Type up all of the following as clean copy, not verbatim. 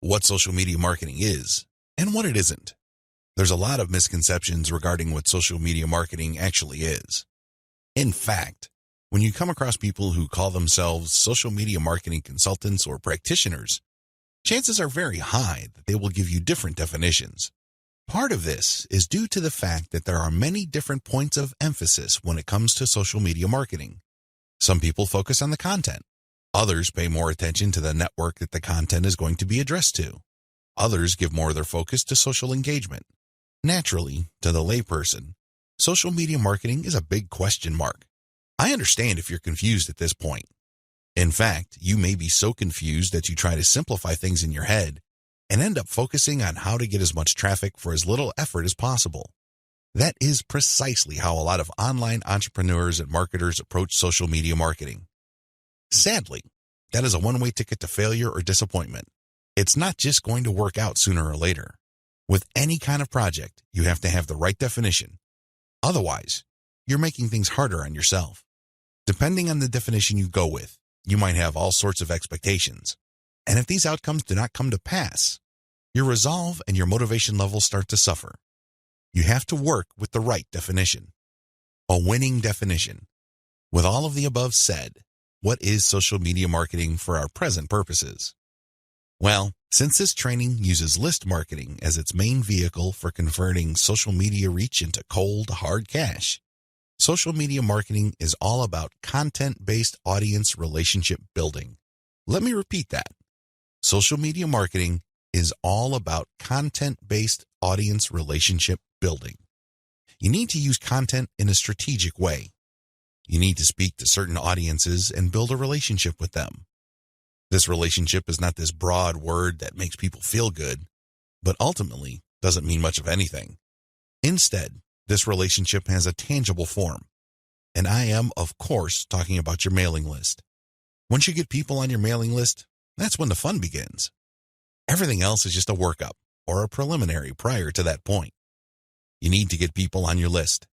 what social media marketing is and what it isn't. There's a lot of misconceptions regarding what social media marketing actually is. In fact, when you come across people who call themselves social media marketing consultants or practitioners, chances are very high that they will give you different definitions. Part of this is due to the fact that there are many different points of emphasis when it comes to social media marketing. Some people focus on the content. Others pay more attention to the network that the content is going to be addressed to. Others give more of their focus to social engagement. Naturally, to the layperson, social media marketing is a big question mark. I understand if you're confused at this point. In fact, you may be so confused that you try to simplify things in your head and end up focusing on how to get as much traffic for as little effort as possible. That is precisely how a lot of online entrepreneurs and marketers approach social media marketing. Sadly, that is a one-way ticket to failure or disappointment. It's not just going to work out sooner or later. With any kind of project, you have to have the right definition. Otherwise, you're making things harder on yourself. Depending on the definition you go with, you might have all sorts of expectations. And if these outcomes do not come to pass, your resolve and your motivation levels start to suffer. You have to work with the right definition. A winning definition. With all of the above said, what is social media marketing for our present purposes? Well, since this training uses list marketing as its main vehicle for converting social media reach into cold, hard cash, social media marketing is all about content-based audience relationship building. Let me repeat that. Social media marketing is all about content-based audience relationship building. You need to use content in a strategic way. You need to speak to certain audiences and build a relationship with them. This relationship is not this broad word that makes people feel good, but ultimately doesn't mean much of anything. Instead, this relationship has a tangible form. And I am, of course, talking about your mailing list. Once you get people on your mailing list, that's when the fun begins. Everything else is just a workup or a preliminary prior to that point. You need to get people on your list.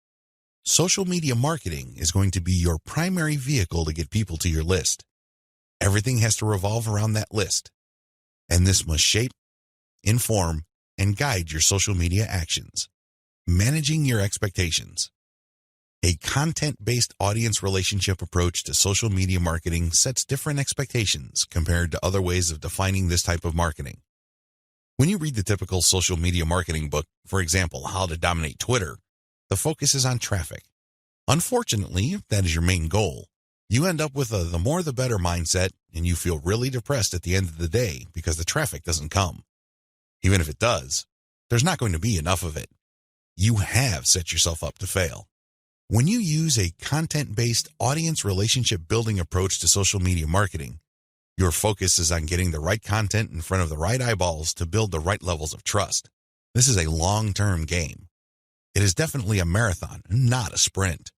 Social media marketing is going to be your primary vehicle to get people to your list. Everything has to revolve around that list. And this must shape, inform, and guide your social media actions. Managing your expectations. A content-based audience relationship approach to social media marketing sets different expectations compared to other ways of defining this type of marketing. When you read the typical social media marketing book, for example, How to Dominate Twitter, the focus is on traffic. Unfortunately, if that is your main goal, you end up with a the more the better mindset, and you feel really depressed at the end of the day because the traffic doesn't come. Even if it does, there's not going to be enough of it. You have set yourself up to fail. When you use a content-based audience relationship building approach to social media marketing, your focus is on getting the right content in front of the right eyeballs to build the right levels of trust. This is a long-term game. It is definitely a marathon, not a sprint.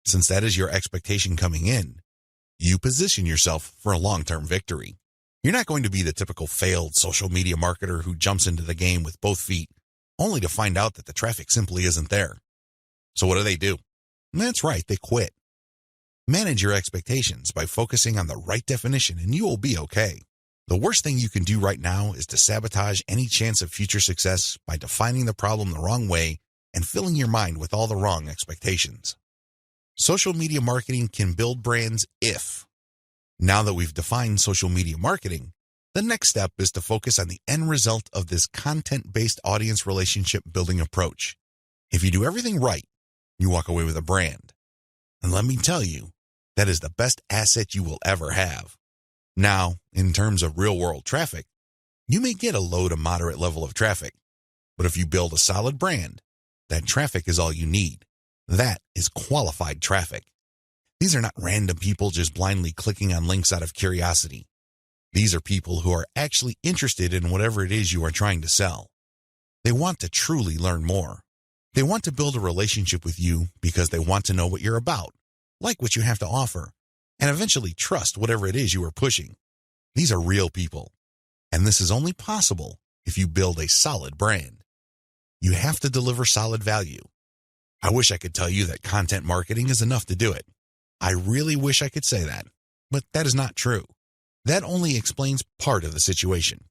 Since that is your expectation coming in, you position yourself for a long-term victory. You're not going to be the typical failed social media marketer who jumps into the game with both feet, only to find out that the traffic simply isn't there. So what do? That's right, they quit. Manage your expectations by focusing on the right definition and you will be okay. The worst thing you can do right now is to sabotage any chance of future success by defining the problem the wrong way and filling your mind with all the wrong expectations. Social media marketing can build brands if. Now that we've defined social media marketing, the next step is to focus on the end result of this content-based audience relationship building approach. If you do everything right, you walk away with a brand. And let me tell you, that is the best asset you will ever have. Now, in terms of real-world traffic, you may get a low to moderate level of traffic, but if you build a solid brand, that traffic is all you need. That is qualified traffic. These are not random people just blindly clicking on links out of curiosity. These are people who are actually interested in whatever it is you are trying to sell. They want to truly learn more. They want to build a relationship with you because they want to know what you're about, like what you have to offer, and eventually trust whatever it is you are pushing. These are real people, and this is only possible if you build a solid brand. You have to deliver solid value. I wish I could tell you that content marketing is enough to do it. I really wish I could say that, but that is not true. That only explains part of the situation.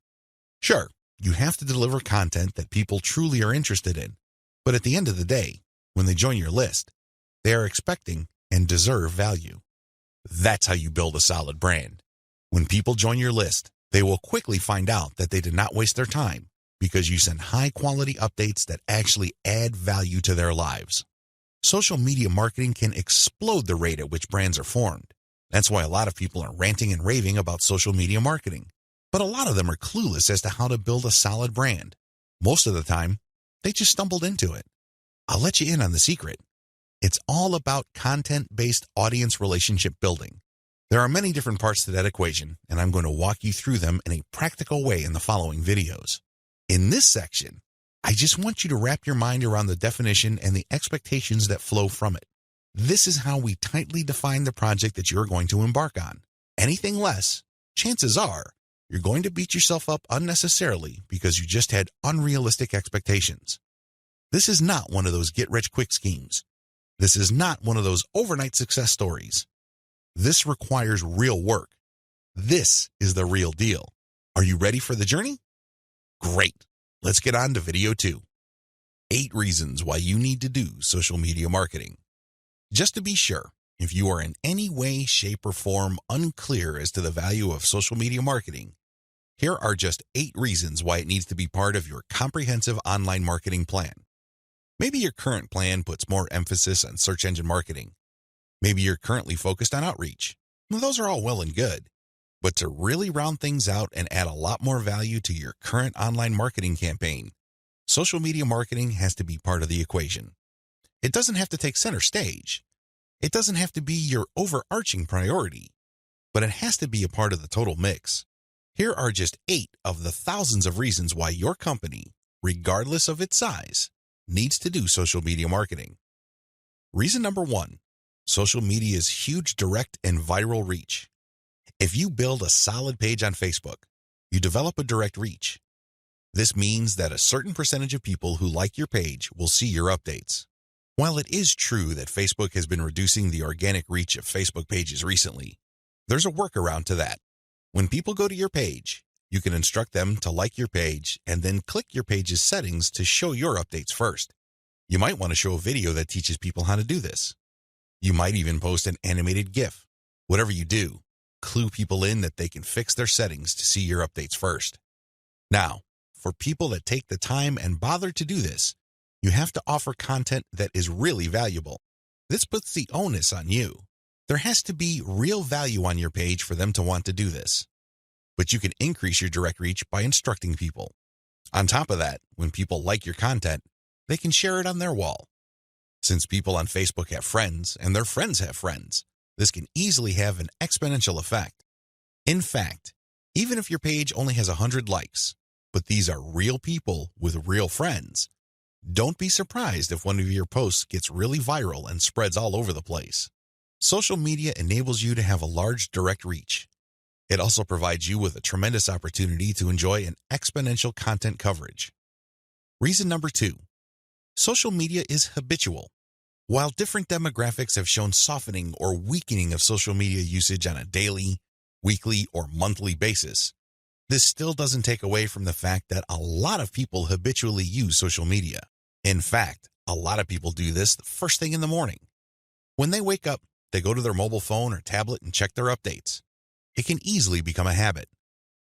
Sure, you have to deliver content that people truly are interested in, but at the end of the day, when they join your list, they are expecting and deserve value. That's how you build a solid brand. When people join your list, they will quickly find out that they did not waste their time because you send high-quality updates that actually add value to their lives. Social media marketing can explode the rate at which brands are formed. That's why a lot of people are ranting and raving about social media marketing. But a lot of them are clueless as to how to build a solid brand. Most of the time, they just stumbled into it. I'll let you in on the secret. It's all about content-based audience relationship building. There are many different parts to that equation, and I'm going to walk you through them in a practical way in the following videos. In this section, I just want you to wrap your mind around the definition and the expectations that flow from it. This is how we tightly define the project that you're going to embark on. Anything less, chances are, you're going to beat yourself up unnecessarily because you just had unrealistic expectations. This is not one of those get-rich-quick schemes. This is not one of those overnight success stories. This requires real work. This is the real deal. Are you ready for the journey? Great. Let's get on to video 2. 8 reasons why you need to do social media marketing. Just to be sure, if you are in any way, shape, or form unclear as to the value of social media marketing, here are just 8 reasons why it needs to be part of your comprehensive online marketing plan. Maybe your current plan puts more emphasis on search engine marketing. Maybe you're currently focused on outreach. Well, those are all well and good. But to really round things out and add a lot more value to your current online marketing campaign, social media marketing has to be part of the equation. It doesn't have to take center stage. It doesn't have to be your overarching priority, but it has to be a part of the total mix. Here are just 8 of the thousands of reasons why your company, regardless of its size, needs to do social media marketing. Reason number 1, social media's huge direct and viral reach. If you build a solid page on Facebook, you develop a direct reach. This means that a certain percentage of people who like your page will see your updates. While it is true that Facebook has been reducing the organic reach of Facebook pages recently, there's a workaround to that. When people go to your page, you can instruct them to like your page and then click your page's settings to show your updates first. You might want to show a video that teaches people how to do this. You might even post an animated GIF. Whatever you do, clue people in that they can fix their settings to see your updates first. Now, for people that take the time and bother to do this, you have to offer content that is really valuable. This puts the onus on you. There has to be real value on your page for them to want to do this. But you can increase your direct reach by instructing people. On top of that, when people like your content, they can share it on their wall. Since people on Facebook have friends and their friends have friends, this can easily have an exponential effect. In fact, even if your page only has 100 likes, but these are real people with real friends, don't be surprised if one of your posts gets really viral and spreads all over the place. Social media enables you to have a large direct reach. It also provides you with a tremendous opportunity to enjoy an exponential content coverage. Reason number 2, social media is habitual. While different demographics have shown softening or weakening of social media usage on a daily, weekly, or monthly basis, this still doesn't take away from the fact that a lot of people habitually use social media. In fact, a lot of people do this the first thing in the morning. When they wake up, they go to their mobile phone or tablet and check their updates. It can easily become a habit.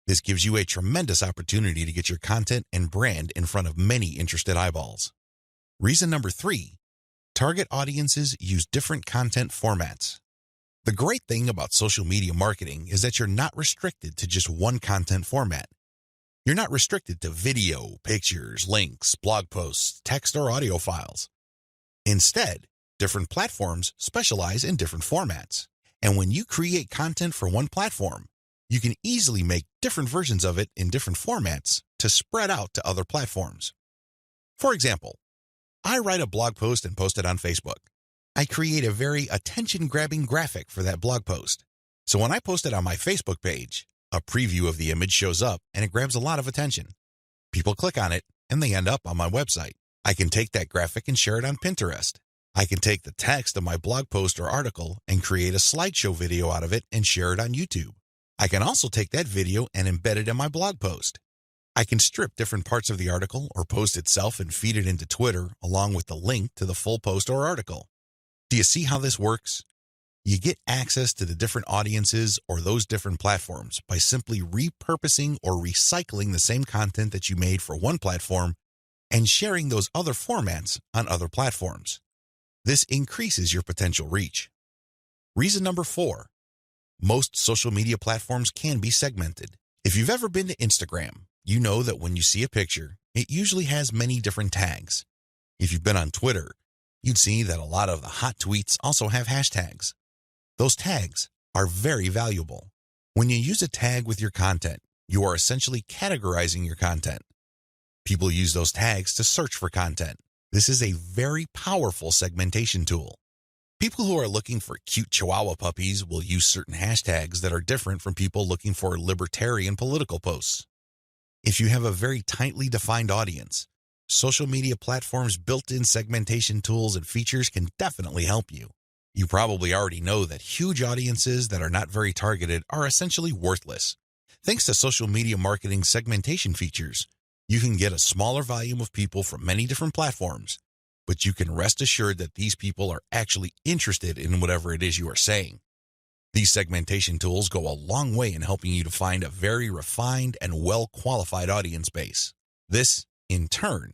This gives you a tremendous opportunity to get your content and brand in front of many interested eyeballs. Reason number 3, target audiences use different content formats. The great thing about social media marketing is that you're not restricted to just one content format. You're not restricted to video, pictures, links, blog posts, text, or audio files. Instead, different platforms specialize in different formats. And when you create content for one platform, you can easily make different versions of it in different formats to spread out to other platforms. For example, I write a blog post and post it on Facebook. I create a very attention-grabbing graphic for that blog post. So when I post it on my Facebook page, a preview of the image shows up and it grabs a lot of attention. People click on it and they end up on my website. I can take that graphic and share it on Pinterest. I can take the text of my blog post or article and create a slideshow video out of it and share it on YouTube. I can also take that video and embed it in my blog post. I can strip different parts of the article or post itself and feed it into Twitter along with the link to the full post or article. Do you see how this works? You get access to the different audiences or those different platforms by simply repurposing or recycling the same content that you made for one platform and sharing those other formats on other platforms. This increases your potential reach. Reason number 4, most social media platforms can be segmented. If you've ever been to Instagram, you know that when you see a picture, it usually has many different tags. If you've been on Twitter, you'd see that a lot of the hot tweets also have hashtags. Those tags are very valuable. When you use a tag with your content, you are essentially categorizing your content. People use those tags to search for content. This is a very powerful segmentation tool. People who are looking for cute Chihuahua puppies will use certain hashtags that are different from people looking for libertarian political posts. If you have a very tightly defined audience, social media platforms' built-in segmentation tools and features can definitely help you. You probably already know that huge audiences that are not very targeted are essentially worthless. Thanks to social media marketing segmentation features, you can get a smaller volume of people from many different platforms, but you can rest assured that these people are actually interested in whatever it is you are saying. These segmentation tools go a long way in helping you to find a very refined and well-qualified audience base. This, in turn,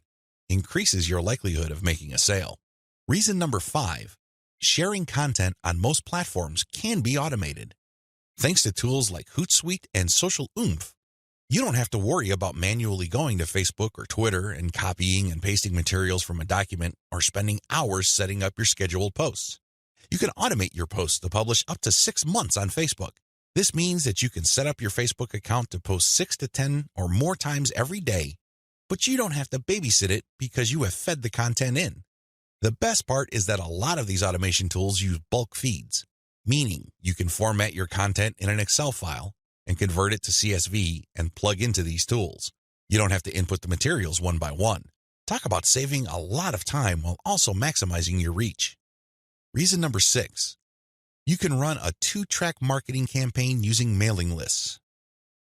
increases your likelihood of making a sale. Reason number 5, sharing content on most platforms can be automated. Thanks to tools like Hootsuite and Social Oomph, you don't have to worry about manually going to Facebook or Twitter and copying and pasting materials from a document or spending hours setting up your scheduled posts. You can automate your posts to publish up to 6 months on Facebook. This means that you can set up your Facebook account to post 6 to 10 or more times every day, but you don't have to babysit it because you have fed the content in. The best part is that a lot of these automation tools use bulk feeds, meaning you can format your content in an Excel file and convert it to CSV and plug into these tools. You don't have to input the materials one by one. Talk about saving a lot of time while also maximizing your reach. Reason number 6, you can run a 2-track marketing campaign using mailing lists.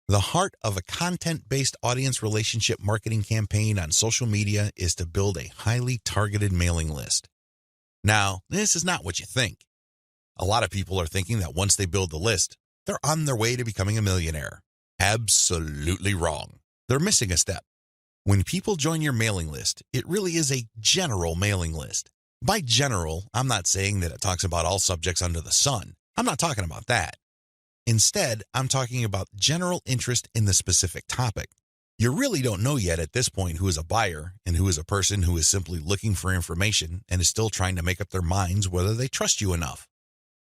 The heart of a content-based audience relationship marketing campaign on social media is to build a highly targeted mailing list. Now, this is not what you think. A lot of people are thinking that once they build the list, they're on their way to becoming a millionaire. Absolutely wrong. They're missing a step. When people join your mailing list, it really is a general mailing list. By general, I'm not saying that it talks about all subjects under the sun. I'm not talking about that. Instead, I'm talking about general interest in the specific topic. You really don't know yet at this point who is a buyer and who is a person who is simply looking for information and is still trying to make up their minds whether they trust you enough.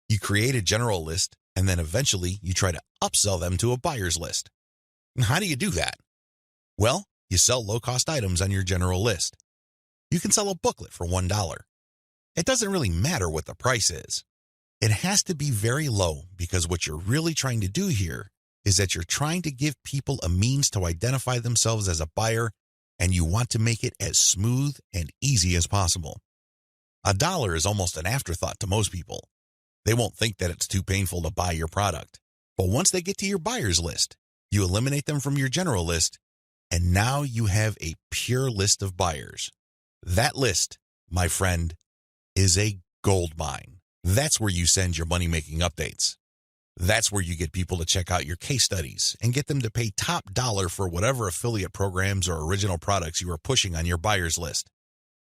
You create a general list, and then eventually you try to upsell them to a buyer's list. And how do you do that? Well, you sell low-cost items on your general list. You can sell a booklet for $1. It doesn't really matter what the price is. It has to be very low because what you're really trying to do here is that you're trying to give people a means to identify themselves as a buyer, and you want to make it as smooth and easy as possible. $1 is almost an afterthought to most people. They won't think that it's too painful to buy your product. But once they get to your buyer's list, you eliminate them from your general list, and now you have a pure list of buyers. That list, my friend, is a gold mine. That's where you send your money-making updates. That's where you get people to check out your case studies and get them to pay top dollar for whatever affiliate programs or original products you are pushing on your buyer's list.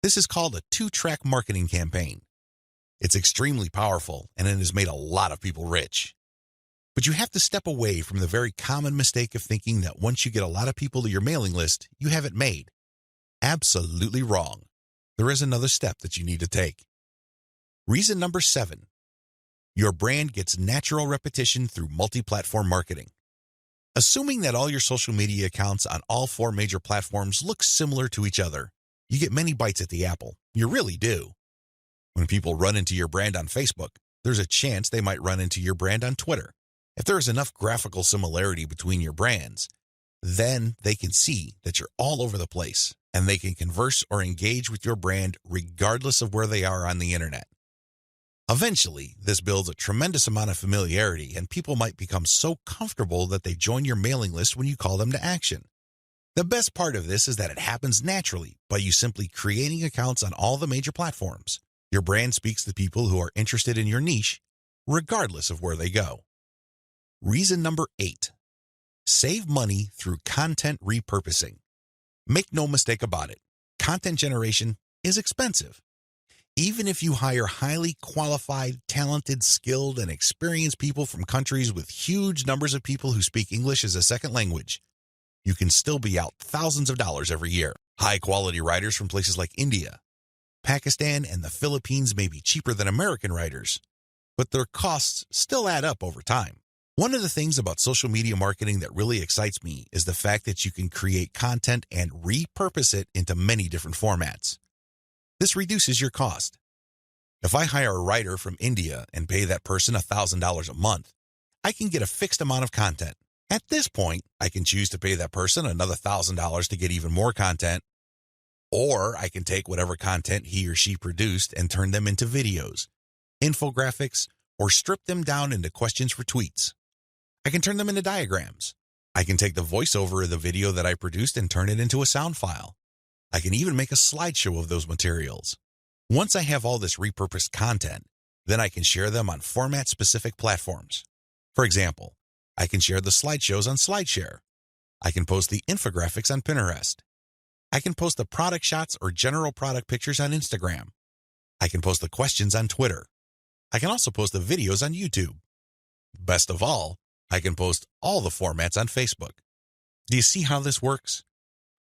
This is called a 2-track marketing campaign. It's extremely powerful, and it has made a lot of people rich. But you have to step away from the very common mistake of thinking that once you get a lot of people to your mailing list, you have it made. Absolutely wrong. There is another step that you need to take. Reason number 7, your brand gets natural repetition through multi-platform marketing. Assuming that all your social media accounts on all 4 major platforms look similar to each other, you get many bites at the apple. You really do. When people run into your brand on Facebook, there's a chance they might run into your brand on Twitter. If there is enough graphical similarity between your brands, then they can see that you're all over the place, and they can converse or engage with your brand regardless of where they are on the internet. Eventually, this builds a tremendous amount of familiarity, and people might become so comfortable that they join your mailing list when you call them to action. The best part of this is that it happens naturally by you simply creating accounts on all the major platforms. Your brand speaks to people who are interested in your niche, regardless of where they go. Reason number 8. Save money through content repurposing. Make no mistake about it, content generation is expensive. Even if you hire highly qualified, talented, skilled, and experienced people from countries with huge numbers of people who speak English as a second language, you can still be out thousands of dollars every year. High-quality writers from places like India, Pakistan, and the Philippines may be cheaper than American writers, but their costs still add up over time. One of the things about social media marketing that really excites me is the fact that you can create content and repurpose it into many different formats. This reduces your cost. If I hire a writer from India and pay that person $1,000 a month, I can get a fixed amount of content. At this point, I can choose to pay that person another $1,000 to get even more content, or I can take whatever content he or she produced and turn them into videos, infographics, or strip them down into questions for tweets. I can turn them into diagrams. I can take the voiceover of the video that I produced and turn it into a sound file. I can even make a slideshow of those materials. Once I have all this repurposed content, then I can share them on format-specific platforms. For example, I can share the slideshows on SlideShare. I can post the infographics on Pinterest. I can post the product shots or general product pictures on Instagram. I can post the questions on Twitter. I can also post the videos on YouTube. Best of all, I can post all the formats on Facebook. Do you see how this works?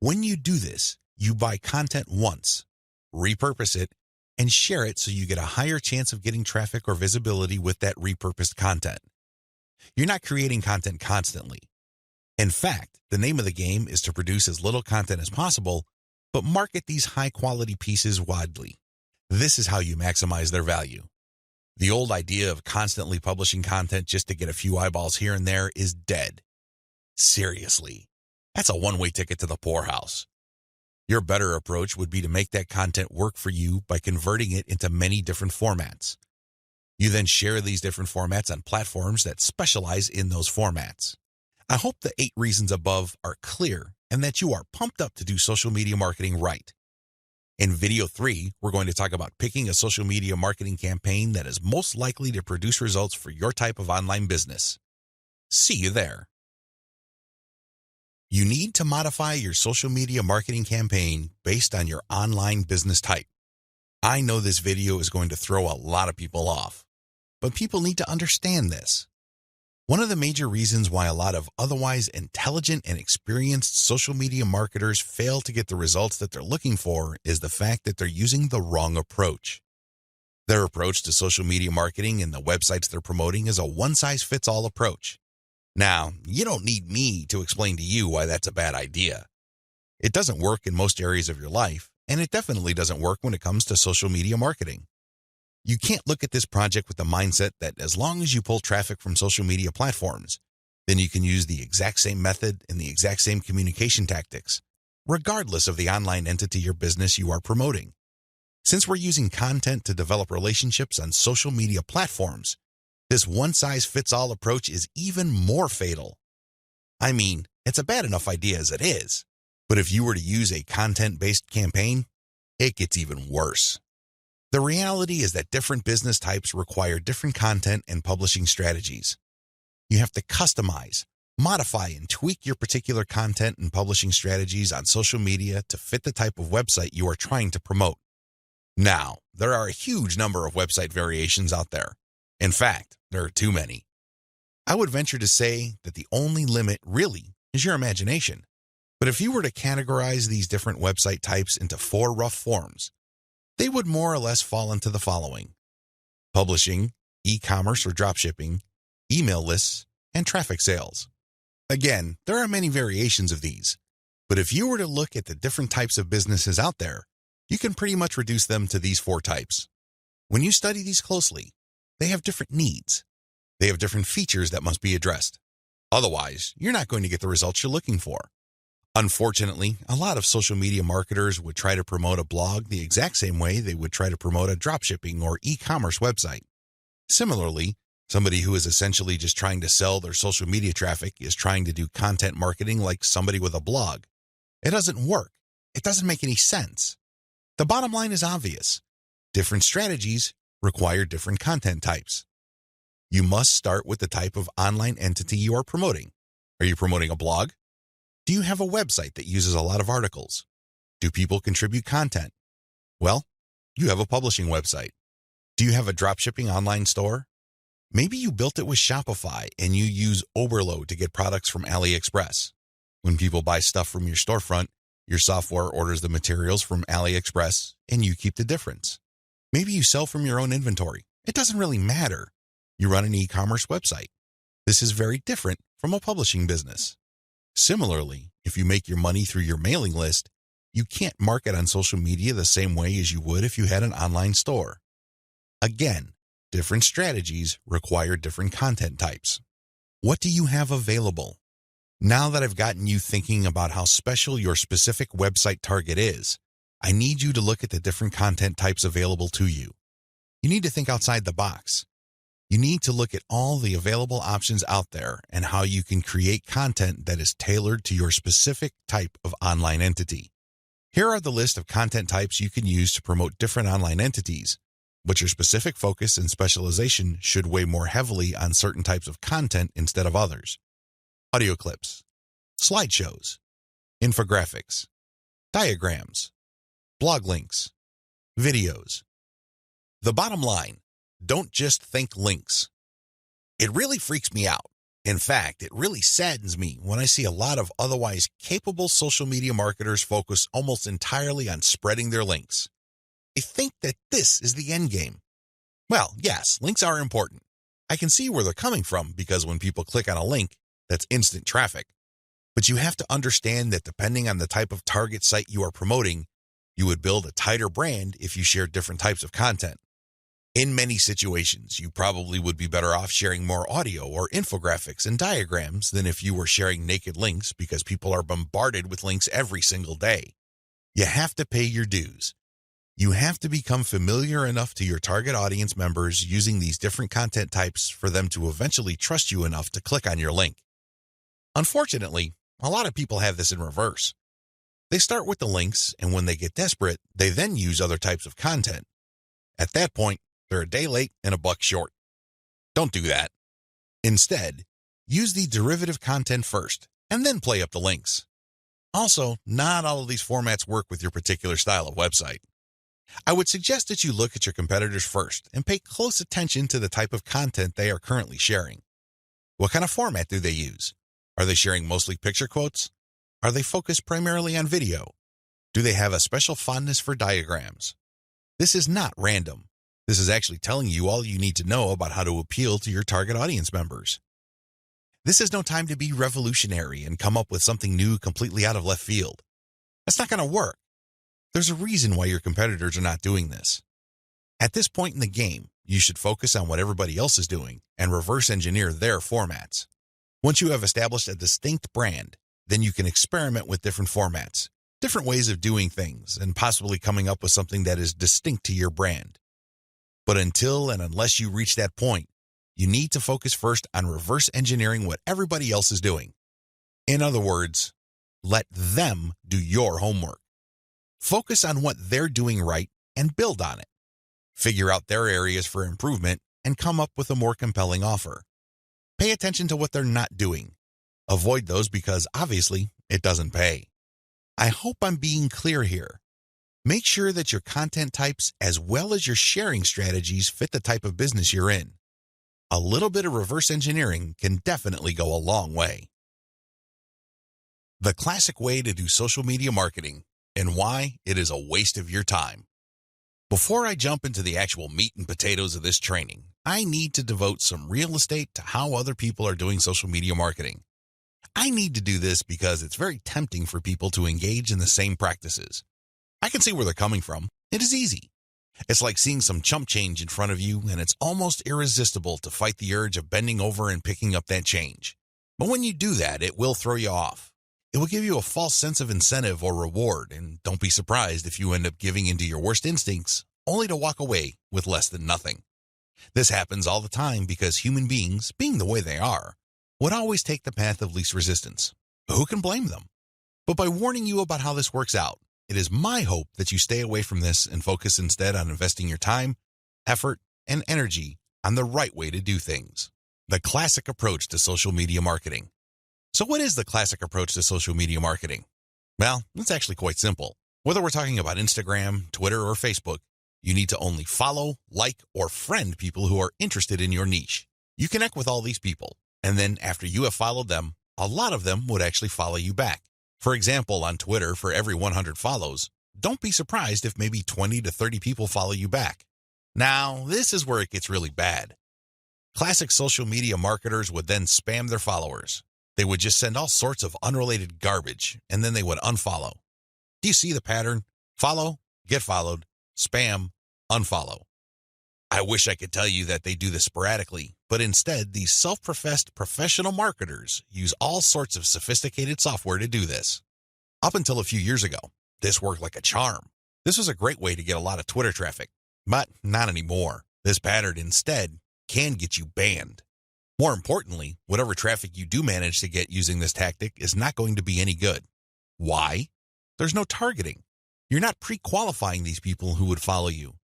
When you do this, you buy content once, repurpose it, and share it so you get a higher chance of getting traffic or visibility with that repurposed content. You're not creating content constantly. In fact, the name of the game is to produce as little content as possible, but market these high-quality pieces widely. This is how you maximize their value. The old idea of constantly publishing content just to get a few eyeballs here and there is dead. Seriously, that's a one-way ticket to the poorhouse. Your better approach would be to make that content work for you by converting it into many different formats. You then share these different formats on platforms that specialize in those formats. I hope the 8 reasons above are clear and that you are pumped up to do social media marketing right. In video 3, we're going to talk about picking a social media marketing campaign that is most likely to produce results for your type of online business. See you there. You need to modify your social media marketing campaign based on your online business type. I know this video is going to throw a lot of people off, but people need to understand this. One of the major reasons why a lot of otherwise intelligent and experienced social media marketers fail to get the results that they're looking for is the fact that they're using the wrong approach. Their approach to social media marketing and the websites they're promoting is a one-size-fits-all approach. Now, you don't need me to explain to you why that's a bad idea. It doesn't work in most areas of your life, and it definitely doesn't work when it comes to social media marketing. You can't look at this project with the mindset that as long as you pull traffic from social media platforms, then you can use the exact same method and the exact same communication tactics, regardless of the online entity or business you are promoting. Since we're using content to develop relationships on social media platforms, this one-size-fits-all approach is even more fatal. I mean, it's a bad enough idea as it is, but if you were to use a content-based campaign, it gets even worse. The reality is that different business types require different content and publishing strategies. You have to customize, modify, and tweak your particular content and publishing strategies on social media to fit the type of website you are trying to promote. Now, there are a huge number of website variations out there. In fact, there are too many. I would venture to say that the only limit really is your imagination. But if you were to categorize these different website types into 4 rough forms, they would more or less fall into the following: publishing, e-commerce or dropshipping, email lists, and traffic sales. Again, there are many variations of these, but if you were to look at the different types of businesses out there, you can pretty much reduce them to these 4 types. When you study these closely, they have different needs. They have different features that must be addressed. Otherwise, you're not going to get the results you're looking for. Unfortunately, a lot of social media marketers would try to promote a blog the exact same way they would try to promote a dropshipping or e-commerce website. Similarly, somebody who is essentially just trying to sell their social media traffic is trying to do content marketing like somebody with a blog. It doesn't work. It doesn't make any sense. The bottom line is obvious. Different strategies require different content types. You must start with the type of online entity you are promoting. Are you promoting a blog? Do you have a website that uses a lot of articles? Do people contribute content? Well, you have a publishing website. Do you have a dropshipping online store? Maybe you built it with Shopify and you use Overload to get products from AliExpress. When people buy stuff from your storefront, your software orders the materials from AliExpress and you keep the difference. Maybe you sell from your own inventory. It doesn't really matter. You run an e-commerce website. This is very different from a publishing business. Similarly, if you make your money through your mailing list, you can't market on social media the same way as you would if you had an online store. Again, different strategies require different content types. What do you have available? Now that I've gotten you thinking about how special your specific website target is, I need you to look at the different content types available to you. You need to think outside the box. You need to look at all the available options out there and how you can create content that is tailored to your specific type of online entity. Here are the list of content types you can use to promote different online entities, but your specific focus and specialization should weigh more heavily on certain types of content instead of others. Audio clips, slideshows, infographics, diagrams, blog links, videos. The bottom line, don't just think links. It really freaks me out. In fact, it really saddens me when I see a lot of otherwise capable social media marketers focus almost entirely on spreading their links. They think that this is the end game. Well, yes, links are important. I can see where they're coming from because when people click on a link, that's instant traffic. But you have to understand that depending on the type of target site you are promoting, you would build a tighter brand if you share different types of content. In many situations, you probably would be better off sharing more audio or infographics and diagrams than if you were sharing naked links because people are bombarded with links every single day. You have to pay your dues. You have to become familiar enough to your target audience members using these different content types for them to eventually trust you enough to click on your link. Unfortunately, a lot of people have this in reverse. They start with the links, and when they get desperate, they then use other types of content. At that point, they're a day late and a buck short. Don't do that. Instead, use the derivative content first, and then play up the links. Also, not all of these formats work with your particular style of website. I would suggest that you look at your competitors first and pay close attention to the type of content they are currently sharing. What kind of format do they use? Are they sharing mostly picture quotes? Are they focused primarily on video? Do they have a special fondness for diagrams? This is not random. This is actually telling you all you need to know about how to appeal to your target audience members. This is no time to be revolutionary and come up with something new completely out of left field. That's not going to work. There's a reason why your competitors are not doing this. At this point in the game, you should focus on what everybody else is doing and reverse engineer their formats. Once you have established a distinct brand, then you can experiment with different formats, different ways of doing things, and possibly coming up with something that is distinct to your brand. But until and unless you reach that point, you need to focus first on reverse engineering what everybody else is doing. In other words, let them do your homework. Focus on what they're doing right and build on it. Figure out their areas for improvement and come up with a more compelling offer. Pay attention to what they're not doing. Avoid those because, obviously, it doesn't pay. I hope I'm being clear here. Make sure that your content types as well as your sharing strategies fit the type of business you're in. A little bit of reverse engineering can definitely go a long way. The classic way to do social media marketing and why it is a waste of your time. Before I jump into the actual meat and potatoes of this training, I need to devote some real estate to how other people are doing social media marketing. I need to do this because it's very tempting for people to engage in the same practices. I can see where they're coming from. It is easy. It's like seeing some chump change in front of you, and it's almost irresistible to fight the urge of bending over and picking up that change. But when you do that, it will throw you off. It will give you a false sense of incentive or reward, and don't be surprised if you end up giving into your worst instincts, only to walk away with less than nothing. This happens all the time because human beings, being the way they are, would always take the path of least resistance. Who can blame them? But by warning you about how this works out, it is my hope that you stay away from this and focus instead on investing your time, effort, and energy on the right way to do things. The classic approach to social media marketing. So what is the classic approach to social media marketing? Well, it's actually quite simple. Whether we're talking about Instagram, Twitter, or Facebook, you need to only follow, like, or friend people who are interested in your niche. You connect with all these people, and then after you have followed them, a lot of them would actually follow you back. For example, on Twitter, for every 100 follows, don't be surprised if maybe 20 to 30 people follow you back. Now, this is where it gets really bad. Classic social media marketers would then spam their followers. They would just send all sorts of unrelated garbage, and then they would unfollow. Do you see the pattern? Follow, get followed, spam, unfollow. I wish I could tell you that they do this sporadically, but instead, these self-professed professional marketers use all sorts of sophisticated software to do this. Up until a few years ago, this worked like a charm. This was a great way to get a lot of Twitter traffic, but not anymore. This pattern instead can get you banned. More importantly, whatever traffic you do manage to get using this tactic is not going to be any good. Why? There's no targeting. You're not pre-qualifying these people who would follow you.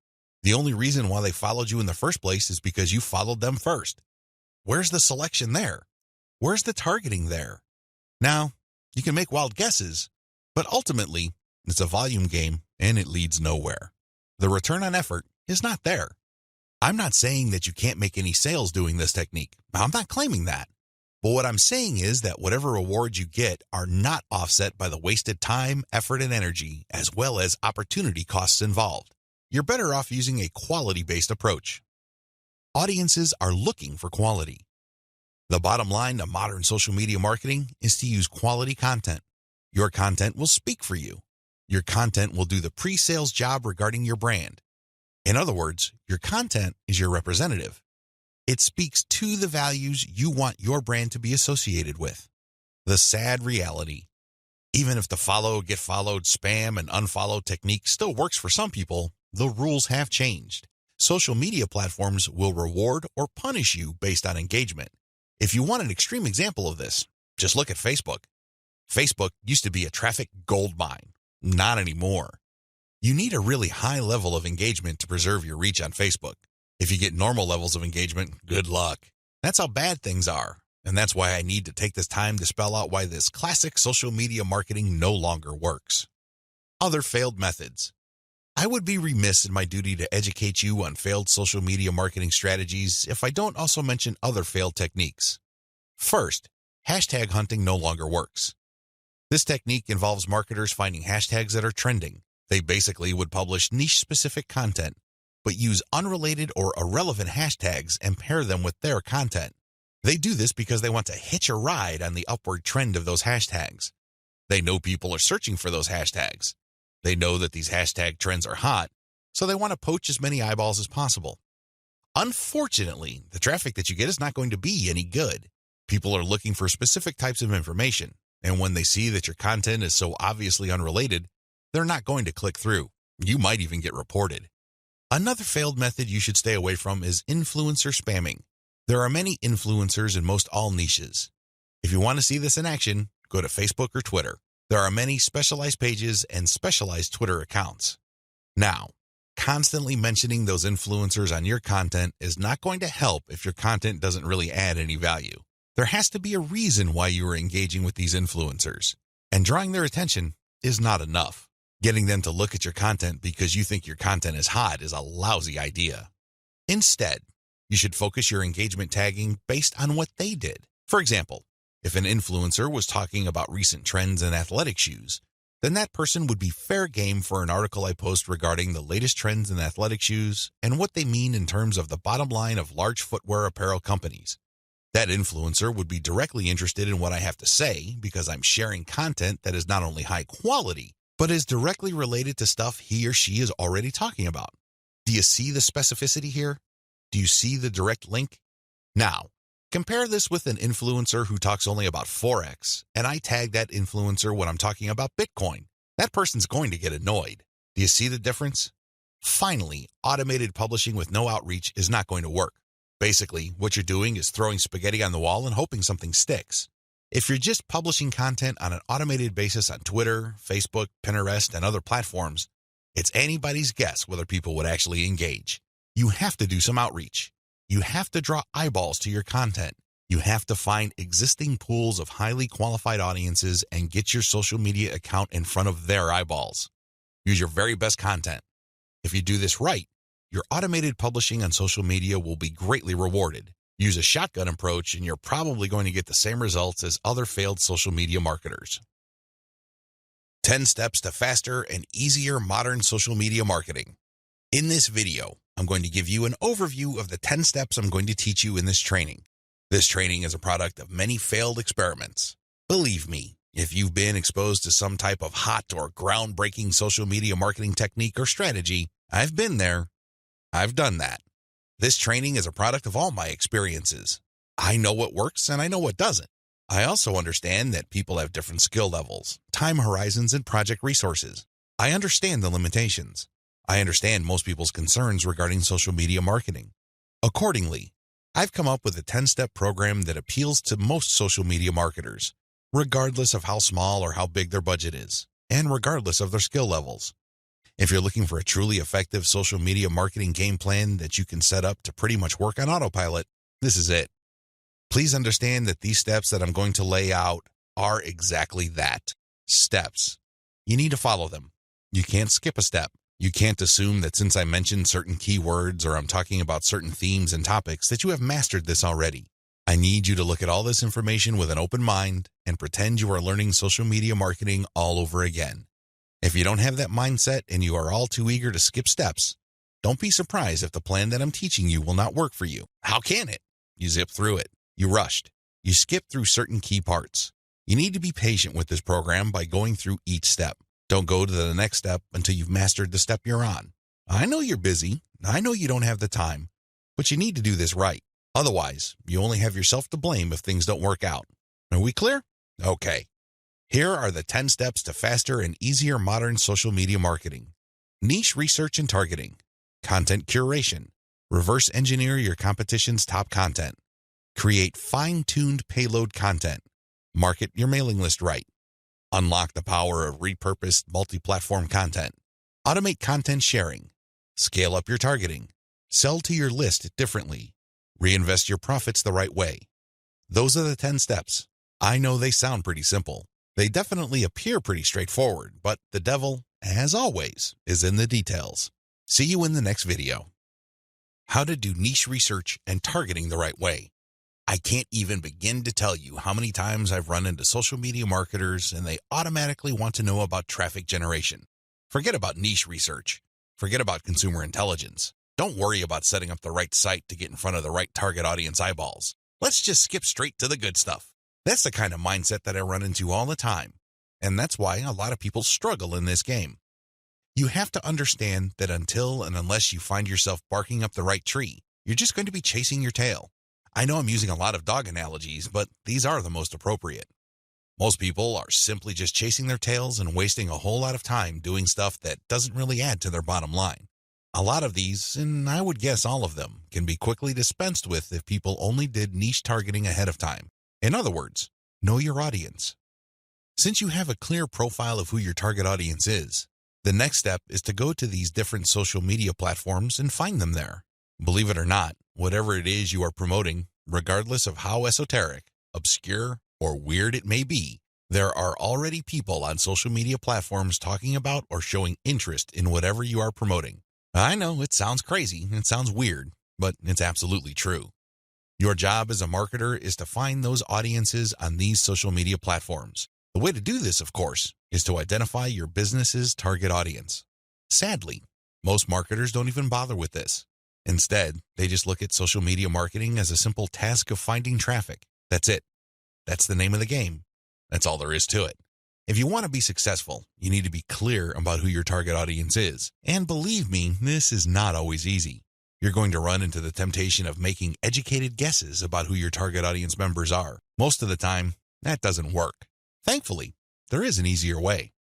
The only reason why they followed you in the first place is because you followed them first. Where's the selection there? Where's the targeting there? Now, you can make wild guesses, but ultimately, it's a volume game and it leads nowhere. The return on effort is not there. I'm not saying that you can't make any sales doing this technique. I'm not claiming that. But what I'm saying is that whatever rewards you get are not offset by the wasted time, effort, and energy, as well as opportunity costs involved. You're better off using a quality-based approach. Audiences are looking for quality. The bottom line to modern social media marketing is to use quality content. Your content will speak for you. Your content will do the pre-sales job regarding your brand. In other words, your content is your representative. It speaks to the values you want your brand to be associated with. The sad reality: even if the follow, get followed, spam, and unfollow technique still works for some people, the rules have changed. Social media platforms will reward or punish you based on engagement. If you want an extreme example of this, just look at Facebook. Facebook used to be a traffic goldmine. Not anymore. You need a really high level of engagement to preserve your reach on Facebook. If you get normal levels of engagement, good luck. That's how bad things are. And that's why I need to take this time to spell out why this classic social media marketing no longer works. Other failed methods. I would be remiss in my duty to educate you on failed social media marketing strategies if I don't also mention other failed techniques. First, hashtag hunting no longer works. This technique involves marketers finding hashtags that are trending. They basically would publish niche-specific content, but use unrelated or irrelevant hashtags and pair them with their content. They do this because they want to hitch a ride on the upward trend of those hashtags. They know people are searching for those hashtags. They know that these hashtag trends are hot, so they want to poach as many eyeballs as possible. Unfortunately, the traffic that you get is not going to be any good. People are looking for specific types of information, and when they see that your content is so obviously unrelated, they're not going to click through. You might even get reported. Another failed method you should stay away from is influencer spamming. There are many influencers in most all niches. If you want to see this in action, go to Facebook or Twitter. There are many specialized pages and specialized Twitter accounts. Now, constantly mentioning those influencers on your content is not going to help if your content doesn't really add any value. There has to be a reason why you are engaging with these influencers, and drawing their attention is not enough. Getting them to look at your content because you think your content is hot is a lousy idea. Instead, you should focus your engagement tagging based on what they did. For example, if an influencer was talking about recent trends in athletic shoes, then that person would be fair game for an article I post regarding the latest trends in athletic shoes and what they mean in terms of the bottom line of large footwear apparel companies. That influencer would be directly interested in what I have to say because I'm sharing content that is not only high quality, but is directly related to stuff he or she is already talking about. Do you see the specificity here? Do you see the direct link? Now, compare this with an influencer who talks only about Forex, and I tag that influencer when I'm talking about Bitcoin. That person's going to get annoyed. Do you see the difference? Finally, automated publishing with no outreach is not going to work. Basically, what you're doing is throwing spaghetti on the wall and hoping something sticks. If you're just publishing content on an automated basis on Twitter, Facebook, Pinterest, and other platforms, it's anybody's guess whether people would actually engage. You have to do some outreach. You have to draw eyeballs to your content. You have to find existing pools of highly qualified audiences and get your social media account in front of their eyeballs. Use your very best content. If you do this right, your automated publishing on social media will be greatly rewarded. Use a shotgun approach and you're probably going to get the same results as other failed social media marketers. 10 steps to faster and easier modern social media marketing. In this video, I'm going to give you an overview of the 10 steps I'm going to teach you in this training. This training is a product of many failed experiments. Believe me, if you've been exposed to some type of hot or groundbreaking social media marketing technique or strategy, I've been there. I've done that. This training is a product of all my experiences. I know what works and I know what doesn't. I also understand that people have different skill levels, time horizons, and project resources. I understand the limitations. I understand most people's concerns regarding social media marketing. Accordingly, I've come up with a 10-step program that appeals to most social media marketers, regardless of how small or how big their budget is, and regardless of their skill levels. If you're looking for a truly effective social media marketing game plan that you can set up to pretty much work on autopilot, this is it. Please understand that these steps that I'm going to lay out are exactly that, steps. You need to follow them. You can't skip a step. You can't assume that since I mentioned certain keywords or I'm talking about certain themes and topics that you have mastered this already. I need you to look at all this information with an open mind and pretend you are learning social media marketing all over again. If you don't have that mindset and you are all too eager to skip steps, don't be surprised if the plan that I'm teaching you will not work for you. How can it? You zip through it. You rushed. You skipped through certain key parts. You need to be patient with this program by going through each step. Don't go to the next step until you've mastered the step you're on. I know you're busy. I know you don't have the time, but you need to do this right. Otherwise, you only have yourself to blame if things don't work out. Are we clear? Okay. Here are the 10 steps to faster and easier modern social media marketing. Niche research and targeting. Content curation. Reverse engineer your competition's top content. Create fine-tuned payload content. Market your mailing list right. Unlock the power of repurposed multi-platform content. Automate content sharing. Scale up your targeting. Sell to your list differently. Reinvest your profits the right way. Those are the 10 steps. I know they sound pretty simple. They definitely appear pretty straightforward, but the devil, as always, is in the details. See you in the next video. How to do niche research and targeting the right way. I can't even begin to tell you how many times I've run into social media marketers and they automatically want to know about traffic generation. Forget about niche research. Forget about consumer intelligence. Don't worry about setting up the right site to get in front of the right target audience eyeballs. Let's just skip straight to the good stuff. That's the kind of mindset that I run into all the time, and that's why a lot of people struggle in this game. You have to understand that until and unless you find yourself barking up the right tree, you're just going to be chasing your tail. I know I'm using a lot of dog analogies, but these are the most appropriate. Most people are simply just chasing their tails and wasting a whole lot of time doing stuff that doesn't really add to their bottom line. A lot of these, and I would guess all of them, can be quickly dispensed with if people only did niche targeting ahead of time. In other words, know your audience. Since you have a clear profile of who your target audience is, the next step is to go to these different social media platforms and find them there. Believe it or not, whatever it is you are promoting, regardless of how esoteric, obscure, or weird it may be, there are already people on social media platforms talking about or showing interest in whatever you are promoting. I know it sounds crazy, it sounds weird, but it's absolutely true. Your job as a marketer is to find those audiences on these social media platforms. The way to do this, of course, is to identify your business's target audience. Sadly, most marketers don't even bother with this. Instead, they just look at social media marketing as a simple task of finding traffic. That's it. That's the name of the game. That's all there is to it. If you want to be successful, you need to be clear about who your target audience is. And believe me, this is not always easy. You're going to run into the temptation of making educated guesses about who your target audience members are. Most of the time, that doesn't work. Thankfully, there is an easier way.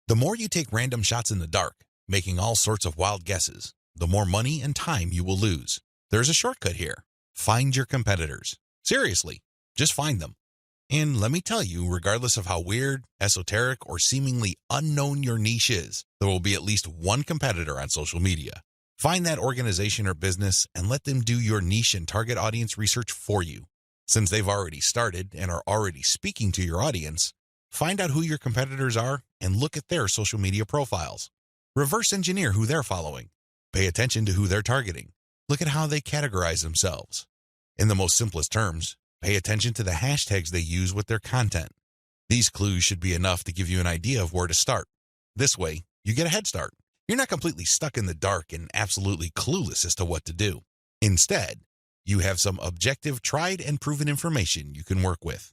The more you take random shots in the dark, making all sorts of wild guesses, the more money and time you will lose. There's a shortcut here. Find your competitors. Seriously, just find them. And let me tell you, regardless of how weird, esoteric, or seemingly unknown your niche is, there will be at least one competitor on social media. Find that organization or business and let them do your niche and target audience research for you. Since they've already started and are already speaking to your audience, find out who your competitors are and look at their social media profiles. Reverse engineer who they're following. Pay attention to who they're targeting. Look at how they categorize themselves. In the most simplest terms, pay attention to the hashtags they use with their content. These clues should be enough to give you an idea of where to start. This way, you get a head start. You're not completely stuck in the dark and absolutely clueless as to what to do. Instead, you have some objective, tried and proven information you can work with.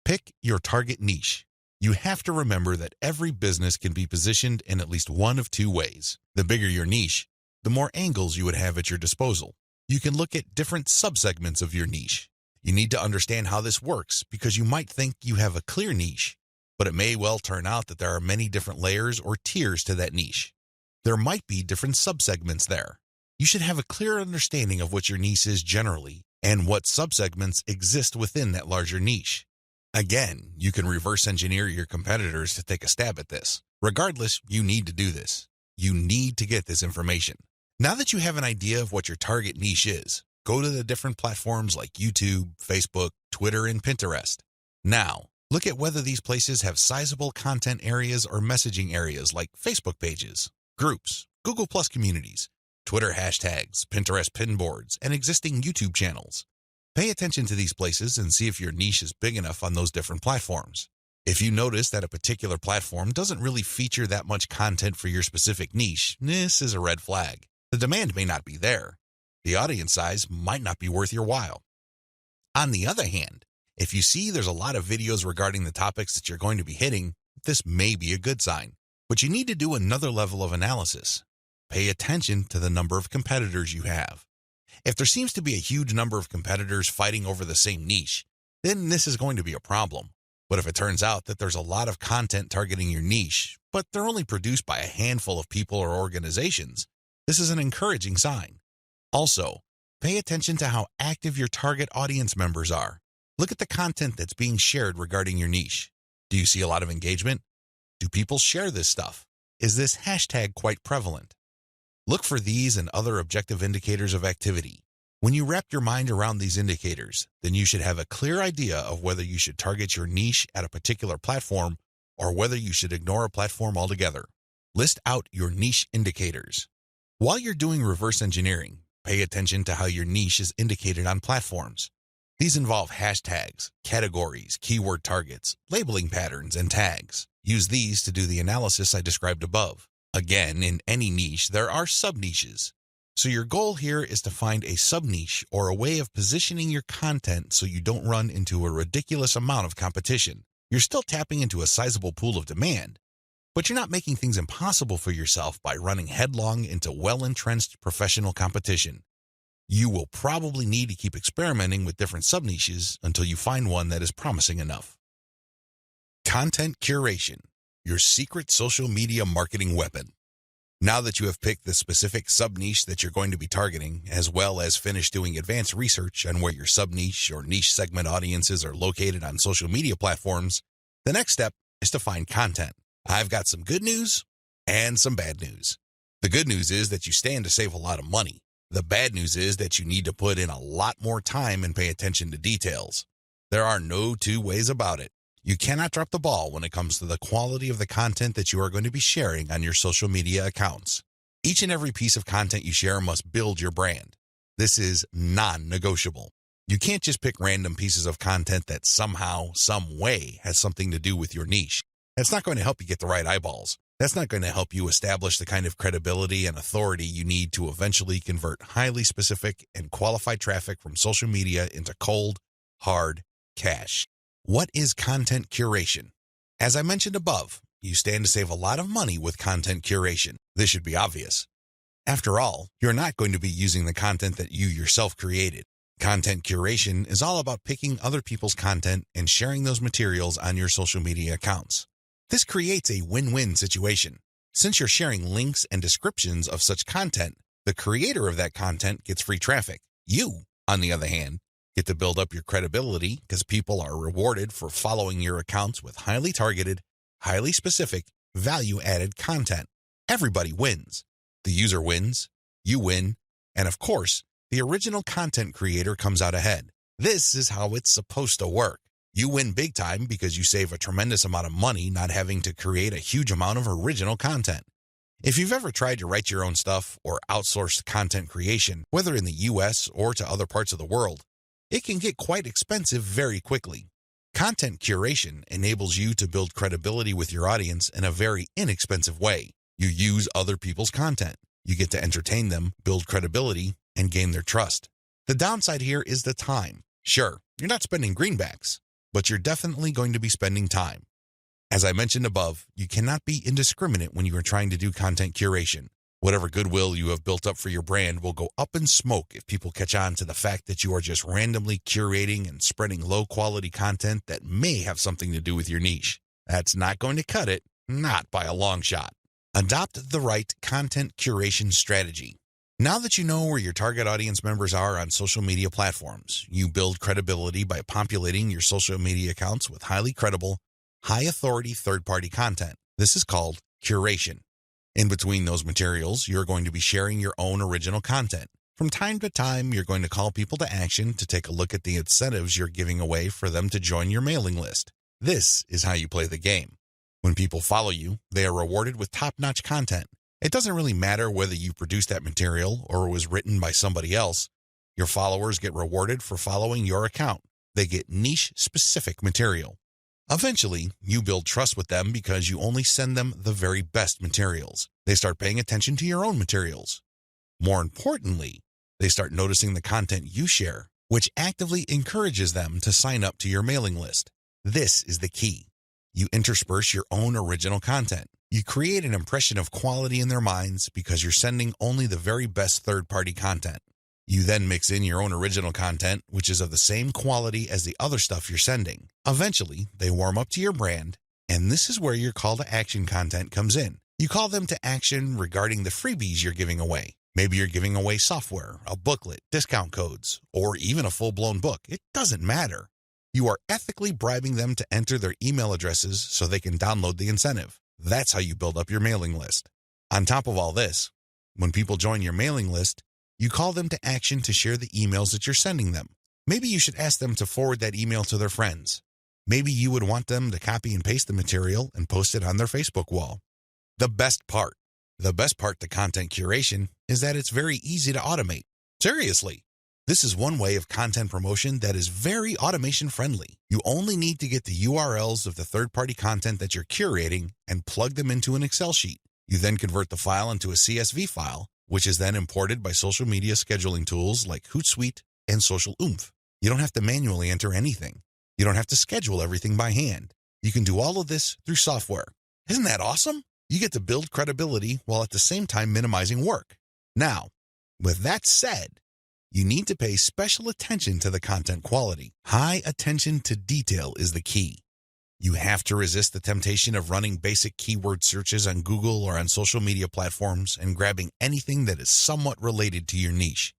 Pick your target niche. You have to remember that every business can be positioned in at least one of two ways. The bigger your niche, the more angles you would have at your disposal. You can look at different subsegments of your niche. You need to understand how this works because you might think you have a clear niche, but it may well turn out that there are many different layers or tiers to that niche. There might be different subsegments there. You should have a clear understanding of what your niche is generally and what subsegments exist within that larger niche. Again, you can reverse engineer your competitors to take a stab at this. Regardless, you need to do this. You need to get this information. Now that you have an idea of what your target niche is, go to the different platforms like YouTube, Facebook, Twitter, and Pinterest. Now, look at whether these places have sizable content areas or messaging areas like Facebook pages, groups, Google Plus communities, Twitter hashtags, Pinterest pin boards, and existing YouTube channels. Pay attention to these places and see if your niche is big enough on those different platforms. If you notice that a particular platform doesn't really feature that much content for your specific niche, this is a red flag. The demand may not be there. The audience size might not be worth your while. On the other hand, if you see there's a lot of videos regarding the topics that you're going to be hitting, this may be a good sign. But you need to do another level of analysis. Pay attention to the number of competitors you have. If there seems to be a huge number of competitors fighting over the same niche, then this is going to be a problem. But if it turns out that there's a lot of content targeting your niche, but they're only produced by a handful of people or organizations, this is an encouraging sign. Also, pay attention to how active your target audience members are. Look at the content that's being shared regarding your niche. Do you see a lot of engagement? Do people share this stuff? Is this hashtag quite prevalent? Look for these and other objective indicators of activity. When you wrap your mind around these indicators, then you should have a clear idea of whether you should target your niche at a particular platform or whether you should ignore a platform altogether. List out your niche indicators. While you're doing reverse engineering, pay attention to how your niche is indicated on platforms. These involve hashtags, categories, keyword targets, labeling patterns, and tags. Use these to do the analysis I described above. Again, in any niche, there are sub-niches. So your goal here is to find a sub-niche or a way of positioning your content so you don't run into a ridiculous amount of competition. You're still tapping into a sizable pool of demand, but you're not making things impossible for yourself by running headlong into well-entrenched professional competition. You will probably need to keep experimenting with different sub-niches until you find one that is promising enough. Content curation, your secret social media marketing weapon. Now that you have picked the specific sub-niche that you're going to be targeting, as well as finished doing advanced research on where your sub-niche or niche segment audiences are located on social media platforms, the next step is to find content. I've got some good news and some bad news. The good news is that you stand to save a lot of money. The bad news is that you need to put in a lot more time and pay attention to details. There are no two ways about it. You cannot drop the ball when it comes to the quality of the content that you are going to be sharing on your social media accounts. Each and every piece of content you share must build your brand. This is non-negotiable. You can't just pick random pieces of content that somehow, some way has something to do with your niche. That's not going to help you get the right eyeballs. That's not going to help you establish the kind of credibility and authority you need to eventually convert highly specific and qualified traffic from social media into cold, hard cash. What is content curation? As I mentioned above, you stand to save a lot of money with content curation. This should be obvious. After all, you're not going to be using the content that you yourself created. Content curation is all about picking other people's content and sharing those materials on your social media accounts. This creates a win-win situation. Since you're sharing links and descriptions of such content, the creator of that content gets free traffic. You, on the other hand, Get to build up your credibility because people are rewarded for following your accounts with highly targeted, highly specific, value-added content. Everybody wins. The user wins, you win, and of course, the original content creator comes out ahead. This is how it's supposed to work. You win big time because you save a tremendous amount of money not having to create a huge amount of original content. If you've ever tried to write your own stuff or outsource content creation, whether in the US or to other parts of the world, it can get quite expensive very quickly. Content curation enables you to build credibility with your audience in a very inexpensive way. You use other people's content. You get to entertain them, build credibility, and gain their trust. The downside here is the time. Sure, you're not spending greenbacks, but you're definitely going to be spending time. As I mentioned above, you cannot be indiscriminate when you are trying to do content curation. Whatever goodwill you have built up for your brand will go up in smoke if people catch on to the fact that you are just randomly curating and spreading low-quality content that may have something to do with your niche. That's not going to cut it, not by a long shot. Adopt the right content curation strategy. Now that you know where your target audience members are on social media platforms, you build credibility by populating your social media accounts with highly credible, high-authority third-party content. This is called curation. In between those materials, you're going to be sharing your own original content. From time to time, you're going to call people to action to take a look at the incentives you're giving away for them to join your mailing list. This is how you play the game. When people follow you, they are rewarded with top-notch content. It doesn't really matter whether you produced that material or it was written by somebody else. Your followers get rewarded for following your account. They get niche-specific material. Eventually, you build trust with them because you only send them the very best materials. They start paying attention to your own materials. More importantly, they start noticing the content you share, which actively encourages them to sign up to your mailing list. This is the key. You intersperse your own original content. You create an impression of quality in their minds because you're sending only the very best third-party content. You then mix in your own original content, which is of the same quality as the other stuff you're sending. Eventually, they warm up to your brand, and this is where your call to action content comes in. You call them to action regarding the freebies you're giving away. Maybe you're giving away software, a booklet, discount codes, or even a full-blown book. It doesn't matter. You are ethically bribing them to enter their email addresses so they can download the incentive. That's how you build up your mailing list. On top of all this, when people join your mailing list, you call them to action to share the emails that you're sending them. Maybe you should ask them to forward that email to their friends. Maybe you would want them to copy and paste the material and post it on their Facebook wall. The best part to content curation is that it's very easy to automate. Seriously, this is one way of content promotion that is very automation friendly. You only need to get the URLs of the third-party content that you're curating and plug them into an Excel sheet. You then convert the file into a CSV file, which is then imported by social media scheduling tools like Hootsuite and Social Oomph. You don't have to manually enter anything. You don't have to schedule everything by hand. You can do all of this through software. Isn't that awesome? You get to build credibility while at the same time minimizing work. Now, with that said, you need to pay special attention to the content quality. High attention to detail is the key. You have to resist the temptation of running basic keyword searches on Google or on social media platforms and grabbing anything that is somewhat related to your niche.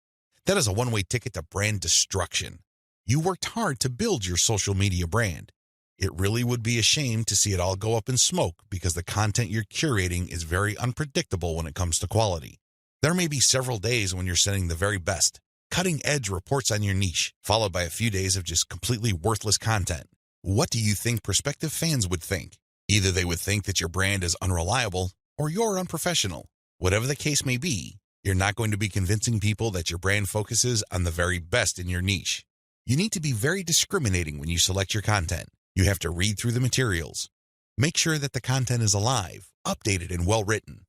That is a one-way ticket to brand destruction. You worked hard to build your social media brand. It really would be a shame to see it all go up in smoke because the content you're curating is very unpredictable when it comes to quality. There may be several days when you're sending the very best, cutting-edge reports on your niche, followed by a few days of just completely worthless content. What do you think prospective fans would think? Either they would think that your brand is unreliable or you're unprofessional. Whatever the case may be, you're not going to be convincing people that your brand focuses on the very best in your niche. You need to be very discriminating when you select your content. You have to read through the materials. Make sure that the content is alive, updated, and well-written.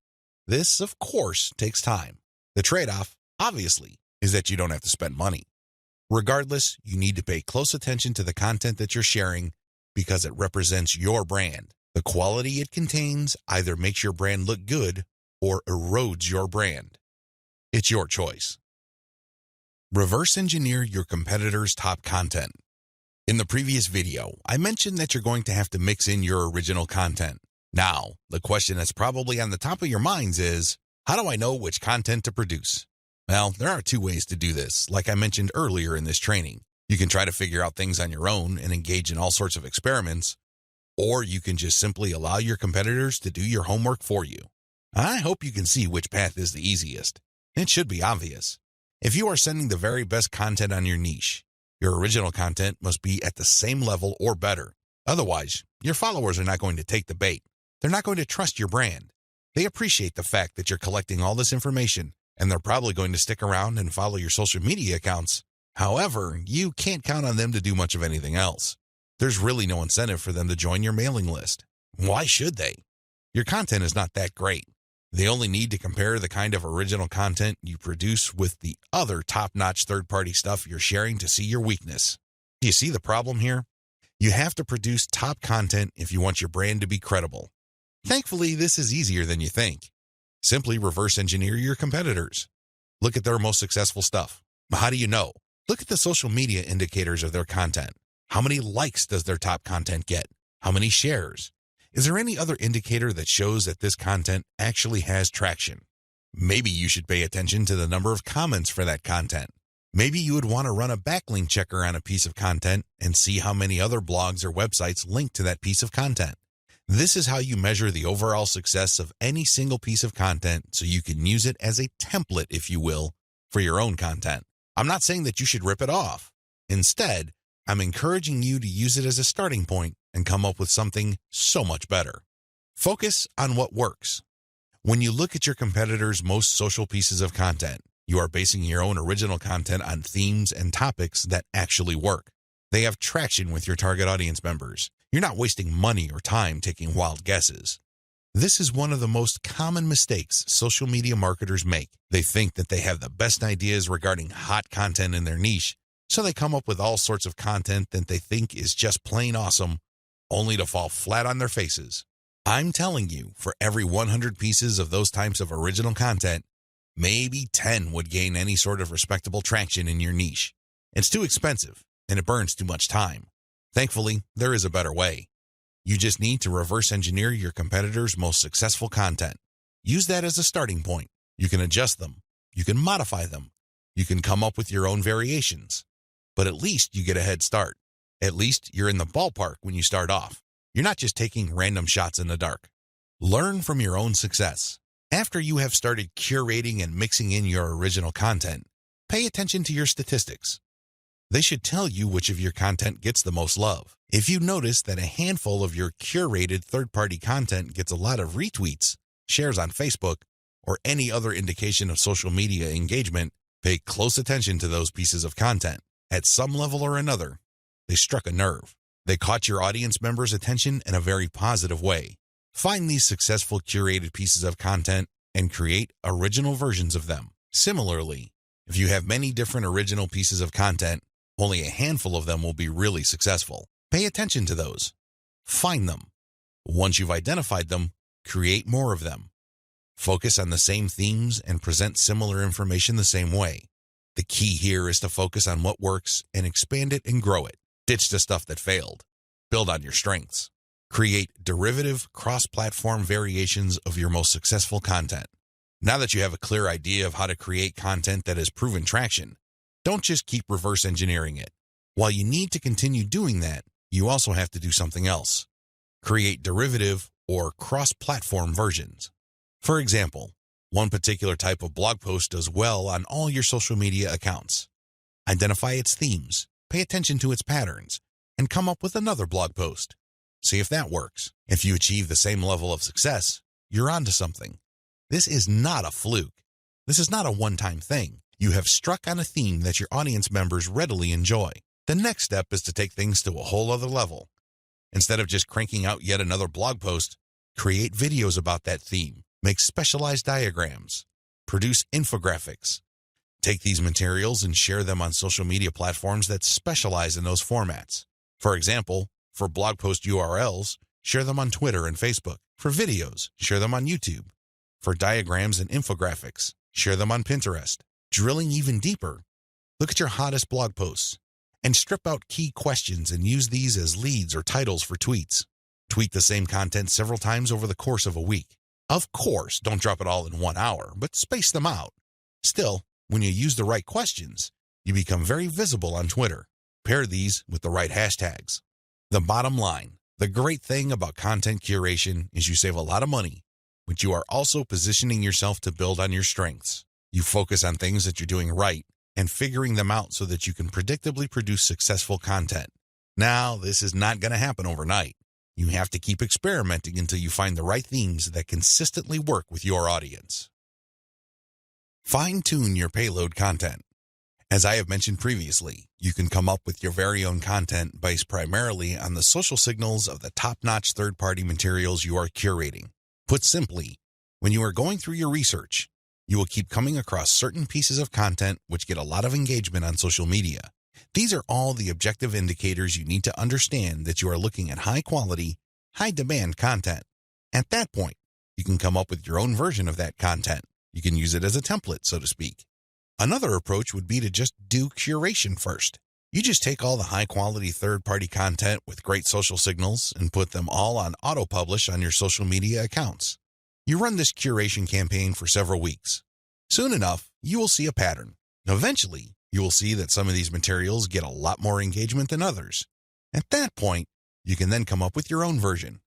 This, of course, takes time. The trade-off, obviously, is that you don't have to spend money. Regardless, you need to pay close attention to the content that you're sharing because it represents your brand. The quality it contains either makes your brand look good or erodes your brand. It's your choice. Reverse engineer your competitors' top content. In the previous video, I mentioned that you're going to have to mix in your original content. Now, the question that's probably on the top of your minds is, how do I know which content to produce? Well, there are two ways to do this, like I mentioned earlier in this training. You can try to figure out things on your own and engage in all sorts of experiments, or you can just simply allow your competitors to do your homework for you. I hope you can see which path is the easiest. It should be obvious. If you are sending the very best content on your niche, your original content must be at the same level or better. Otherwise, your followers are not going to take the bait. They're not going to trust your brand. They appreciate the fact that you're collecting all this information, and they're probably going to stick around and follow your social media accounts. However, you can't count on them to do much of anything else. There's really no incentive for them to join your mailing list. Why should they? Your content is not that great. They only need to compare the kind of original content you produce with the other top-notch third-party stuff you're sharing to see your weakness. Do you see the problem here? You have to produce top content if you want your brand to be credible. Thankfully, this is easier than you think. Simply reverse engineer your competitors. Look at their most successful stuff. How do you know? Look at the social media indicators of their content. How many likes does their top content get? How many shares? Is there any other indicator that shows that this content actually has traction? Maybe you should pay attention to the number of comments for that content. Maybe you would want to run a backlink checker on a piece of content and see how many other blogs or websites link to that piece of content. This is how you measure the overall success of any single piece of content so you can use it as a template, if you will, for your own content. I'm not saying that you should rip it off. Instead, I'm encouraging you to use it as a starting point and come up with something so much better. Focus on what works. When you look at your competitors' most social pieces of content, you are basing your own original content on themes and topics that actually work. They have traction with your target audience members. You're not wasting money or time taking wild guesses. This is one of the most common mistakes social media marketers make. They think that they have the best ideas regarding hot content in their niche, so they come up with all sorts of content that they think is just plain awesome, only to fall flat on their faces. I'm telling you, for every 100 pieces of those types of original content, maybe 10 would gain any sort of respectable traction in your niche. It's too expensive, and it burns too much time. Thankfully, there is a better way. You just need to reverse engineer your competitors' most successful content. Use that as a starting point. You can adjust them. You can modify them. You can come up with your own variations. But at least you get a head start. At least you're in the ballpark when you start off. You're not just taking random shots in the dark. Learn from your own success. After you have started curating and mixing in your original content, pay attention to your statistics. They should tell you which of your content gets the most love. If you notice that a handful of your curated third-party content gets a lot of retweets, shares on Facebook, or any other indication of social media engagement, pay close attention to those pieces of content. At some level or another, they struck a nerve. They caught your audience members' attention in a very positive way. Find these successful curated pieces of content and create original versions of them. Similarly, if you have many different original pieces of content, only a handful of them will be really successful. Pay attention to those. Find them. Once you've identified them, create more of them. Focus on the same themes and present similar information the same way. The key here is to focus on what works and expand it and grow it. Ditch the stuff that failed. Build on your strengths. Create derivative, cross-platform variations of your most successful content. Now that you have a clear idea of how to create content that has proven traction, don't just keep reverse engineering it. While you need to continue doing that, you also have to do something else. Create derivative or cross-platform versions. For example, one particular type of blog post does well on all your social media accounts. Identify its themes, pay attention to its patterns, and come up with another blog post. See if that works. If you achieve the same level of success, you're onto something. This is not a fluke. This is not a one-time thing. You have struck on a theme that your audience members readily enjoy. The next step is to take things to a whole other level. Instead of just cranking out yet another blog post, create videos about that theme, make specialized diagrams, produce infographics. Take these materials and share them on social media platforms that specialize in those formats. For example, for blog post URLs, share them on Twitter and Facebook. For videos, share them on YouTube. For diagrams and infographics, share them on Pinterest. Drilling even deeper, look at your hottest blog posts and strip out key questions and use these as leads or titles for tweets. Tweet the same content several times over the course of a week. Of course, don't drop it all in 1 hour, but space them out. Still, when you use the right questions, you become very visible on Twitter. pair these with the right hashtags. The bottom line, the great thing about content curation is you save a lot of money, but you are also positioning yourself to build on your strengths. You focus on things that you're doing right and figuring them out so that you can predictably produce successful content. Now, this is not going to happen overnight. You have to keep experimenting until you find the right themes that consistently work with your audience. Fine-tune your payload content. As I have mentioned previously, you can come up with your very own content based primarily on the social signals of the top-notch third-party materials you are curating. Put simply, when you are going through your research, you will keep coming across certain pieces of content which get a lot of engagement on social media. These are all the objective indicators you need to understand that you are looking at high-quality, high-demand content. At that point, you can come up with your own version of that content. You can use it as a template, so to speak. Another approach would be to just do curation first. You just take all the high-quality third-party content with great social signals and put them all on auto-publish on your social media accounts. You run this curation campaign for several weeks. Soon enough, you will see a pattern. Eventually, you will see that some of these materials get a lot more engagement than others. At that point, you can then come up with your own version.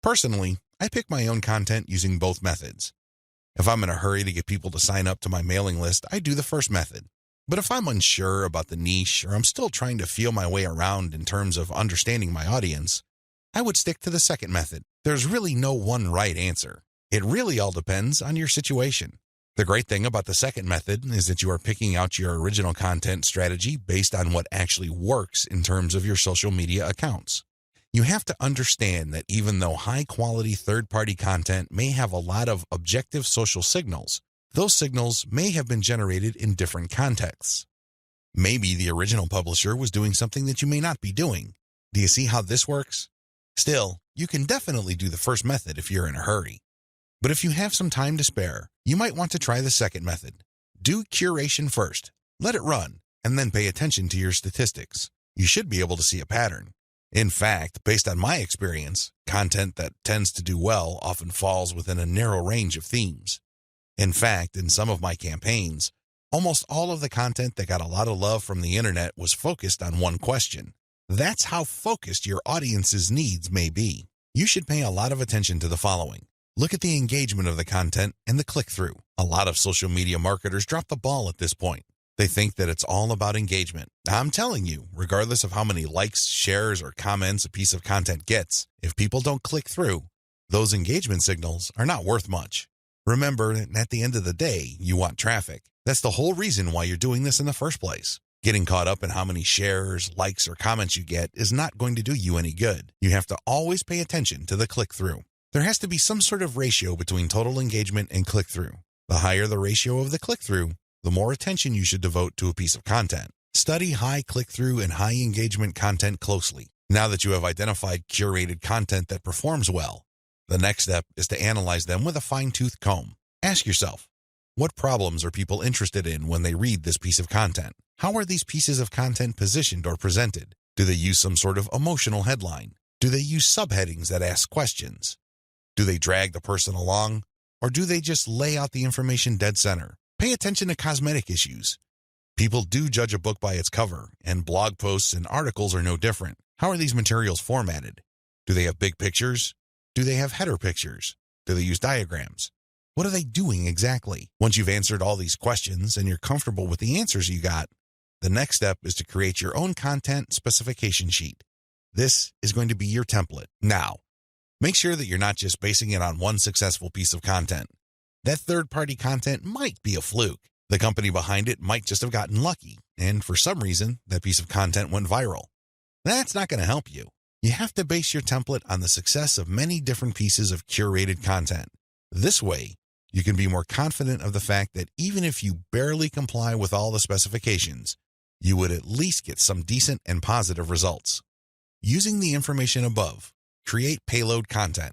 Personally, I pick my own content using both methods. If I'm in a hurry to get people to sign up to my mailing list, I do the first method. But if I'm unsure about the niche or I'm still trying to feel my way around in terms of understanding my audience, I would stick to the second method. There's really no one right answer. It really all depends on your situation. The great thing about the second method is that you are picking out your original content strategy based on what actually works in terms of your social media accounts. You have to understand that even though high-quality third-party content may have a lot of objective social signals, those signals may have been generated in different contexts. Maybe the original publisher was doing something that you may not be doing. Do you see how this works? Still, you can definitely do the first method if you're in a hurry. But if you have some time to spare, you might want to try the second method. Do curation first, let it run, and then pay attention to your statistics. You should be able to see a pattern. In fact, based on my experience, content that tends to do well often falls within a narrow range of themes. In fact, in some of my campaigns, almost all of the content that got a lot of love from the internet was focused on one question. That's how focused your audience's needs may be. You should pay a lot of attention to the following. Look at the engagement of the content and the click-through. A lot of social media marketers drop the ball at this point. They think that it's all about engagement. I'm telling you, regardless of how many likes, shares, or comments a piece of content gets, if people don't click through, those engagement signals are not worth much. Remember, at the end of the day, you want traffic. That's the whole reason why you're doing this in the first place. Getting caught up in how many shares, likes, or comments you get is not going to do you any good. You have to always pay attention to the click-through. There has to be some sort of ratio between total engagement and click-through. The higher the ratio of the click-through, the more attention you should devote to a piece of content. Study high click-through and high engagement content closely. Now that you have identified curated content that performs well, the next step is to analyze them with a fine-tooth comb. Ask yourself, what problems are people interested in when they read this piece of content? How are these pieces of content positioned or presented? Do they use some sort of emotional headline? Do they use subheadings that ask questions? Do they drag the person along? Or do they just lay out the information dead center? Pay attention to cosmetic issues. People do judge a book by its cover, and blog posts and articles are no different. How are these materials formatted? Do they have big pictures? Do they have header pictures? Do they use diagrams? What are they doing exactly? Once you've answered all these questions and you're comfortable with the answers you got, the next step is to create your own content specification sheet. This is going to be your template. Now, make sure that you're not just basing it on one successful piece of content. That third-party content might be a fluke. The company behind it might just have gotten lucky, and for some reason, that piece of content went viral. That's not going to help you. You have to base your template on the success of many different pieces of curated content. This way, you can be more confident of the fact that even if you barely comply with all the specifications, you would at least get some decent and positive results. Using the information above, create payload content.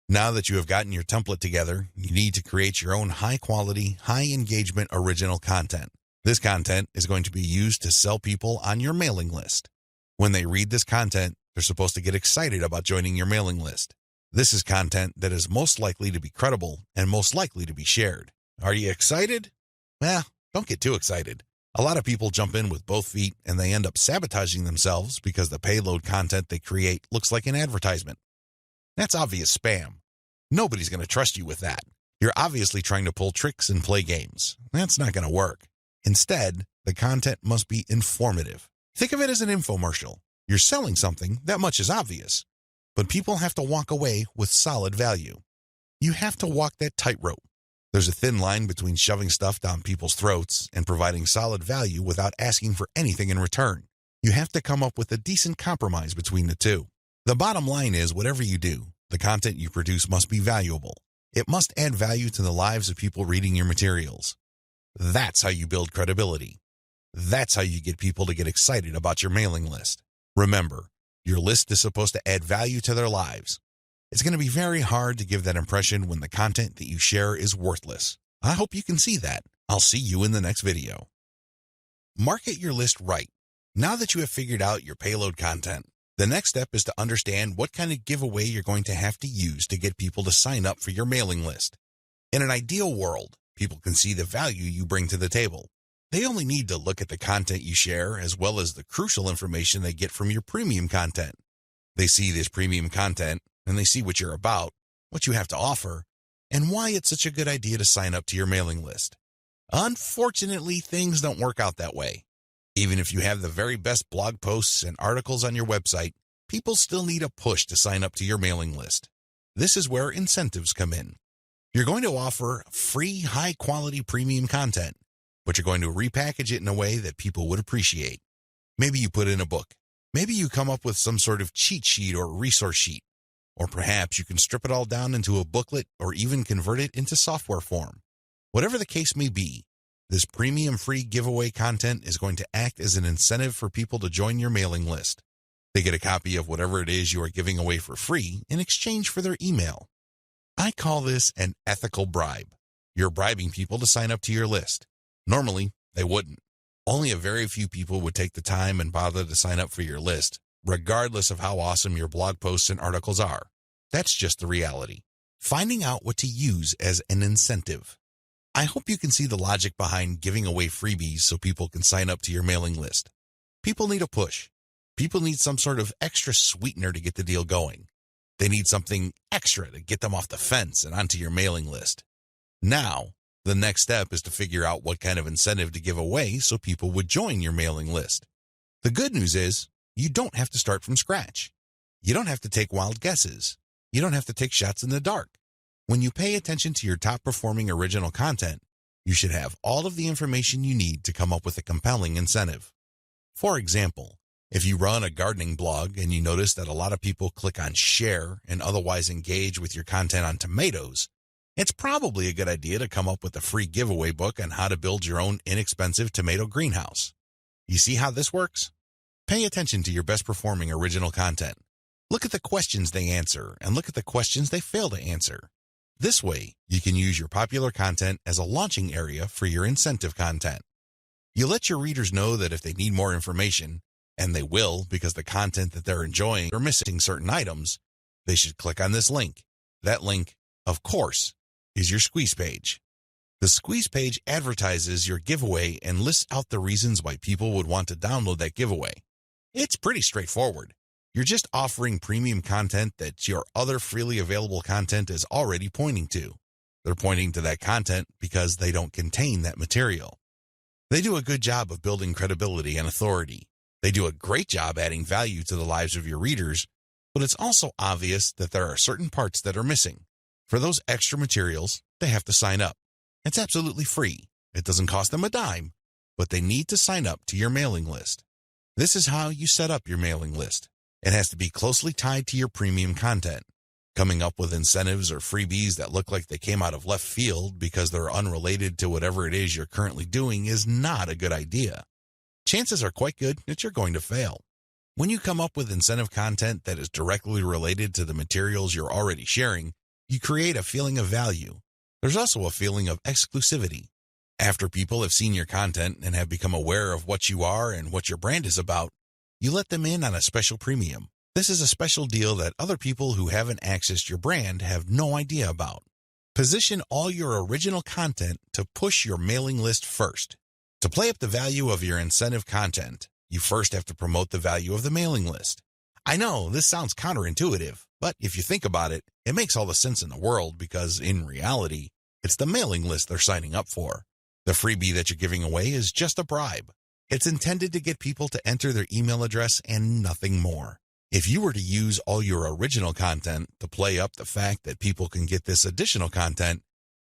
Now that you have gotten your template together, you need to create your own high-quality, high-engagement original content. This content is going to be used to sell people on your mailing list. When they read this content, they're supposed to get excited about joining your mailing list. This is content that is most likely to be credible and most likely to be shared. Are you excited? Well, don't get too excited. A lot of people jump in with both feet and they end up sabotaging themselves because the payload content they create looks like an advertisement. That's obvious spam. Nobody's going to trust you with that. You're obviously trying to pull tricks and play games. That's not going to work. Instead, the content must be informative. Think of it as an infomercial. You're selling something, that much is obvious. But people have to walk away with solid value. You have to walk that tightrope. There's a thin line between shoving stuff down people's throats and providing solid value without asking for anything in return. You have to come up with a decent compromise between the two. The bottom line is, whatever you do, the content you produce must be valuable. It must add value to the lives of people reading your materials. That's how you build credibility. That's how you get people to get excited about your mailing list. Remember, your list is supposed to add value to their lives. It's going to be very hard to give that impression when the content that you share is worthless. I hope you can see that. I'll see you in the next video. Market your list right. Now that you have figured out your payload content, the next step is to understand what kind of giveaway you're going to have to use to get people to sign up for your mailing list. In an ideal world, people can see the value you bring to the table. They only need to look at the content you share as well as the crucial information they get from your premium content. They see this premium content and they see what you're about, what you have to offer, and why it's such a good idea to sign up to your mailing list. Unfortunately, things don't work out that way. Even if you have the very best blog posts and articles on your website, people still need a push to sign up to your mailing list. This is where incentives come in. You're going to offer free, high-quality premium content, but you're going to repackage it in a way that people would appreciate. Maybe you put in a book. Maybe you come up with some sort of cheat sheet or resource sheet. Or perhaps you can strip it all down into a booklet or even convert it into software form. Whatever the case may be, this premium free giveaway content is going to act as an incentive for people to join your mailing list. They get a copy of whatever it is you are giving away for free in exchange for their email. I call this an ethical bribe. You're bribing people to sign up to your list. Normally, they wouldn't. Only a very few people would take the time and bother to sign up for your list, regardless of how awesome your blog posts and articles are. That's just the reality. Finding out what to use as an incentive. I hope you can see the logic behind giving away freebies so people can sign up to your mailing list. People need a push. People need some sort of extra sweetener to get the deal going. They need something extra to get them off the fence and onto your mailing list. Now, the next step is to figure out what kind of incentive to give away so people would join your mailing list. The good news is, you don't have to start from scratch. You don't have to take wild guesses. You don't have to take shots in the dark. When you pay attention to your top-performing original content, you should have all of the information you need to come up with a compelling incentive. For example, if you run a gardening blog and you notice that a lot of people click on share and otherwise engage with your content on tomatoes, it's probably a good idea to come up with a free giveaway book on how to build your own inexpensive tomato greenhouse. You see how this works? Pay attention to your best-performing original content. Look at the questions they answer and look at the questions they fail to answer. This way, you can use your popular content as a launching area for your incentive content. You let your readers know that if they need more information, and they will because the content that they're enjoying are missing certain items, they should click on this link. That link, of course, is your squeeze page. The squeeze page advertises your giveaway and lists out the reasons why people would want to download that giveaway. It's pretty straightforward. You're just offering premium content that your other freely available content is already pointing to. They're pointing to that content because they don't contain that material. They do a good job of building credibility and authority. They do a great job adding value to the lives of your readers, but it's also obvious that there are certain parts that are missing. For those extra materials, they have to sign up. It's absolutely free. It doesn't cost them a dime, but they need to sign up to your mailing list. This is how you set up your mailing list. It has to be closely tied to your premium content. Coming up with incentives or freebies that look like they came out of left field because they're unrelated to whatever it is you're currently doing is not a good idea. Chances are quite good that you're going to fail. When you come up with incentive content that is directly related to the materials you're already sharing, you create a feeling of value. There's also a feeling of exclusivity. After people have seen your content and have become aware of what you are and what your brand is about, you let them in on a special premium. This is a special deal that other people who haven't accessed your brand have no idea about. Position all your original content to push your mailing list first. To play up the value of your incentive content, you first have to promote the value of the mailing list. I know this sounds counterintuitive, but if you think about it, it makes all the sense in the world because, in reality, it's the mailing list they're signing up for. The freebie that you're giving away is just a bribe. It's intended to get people to enter their email address and nothing more. If you were to use all your original content to play up the fact that people can get this additional content,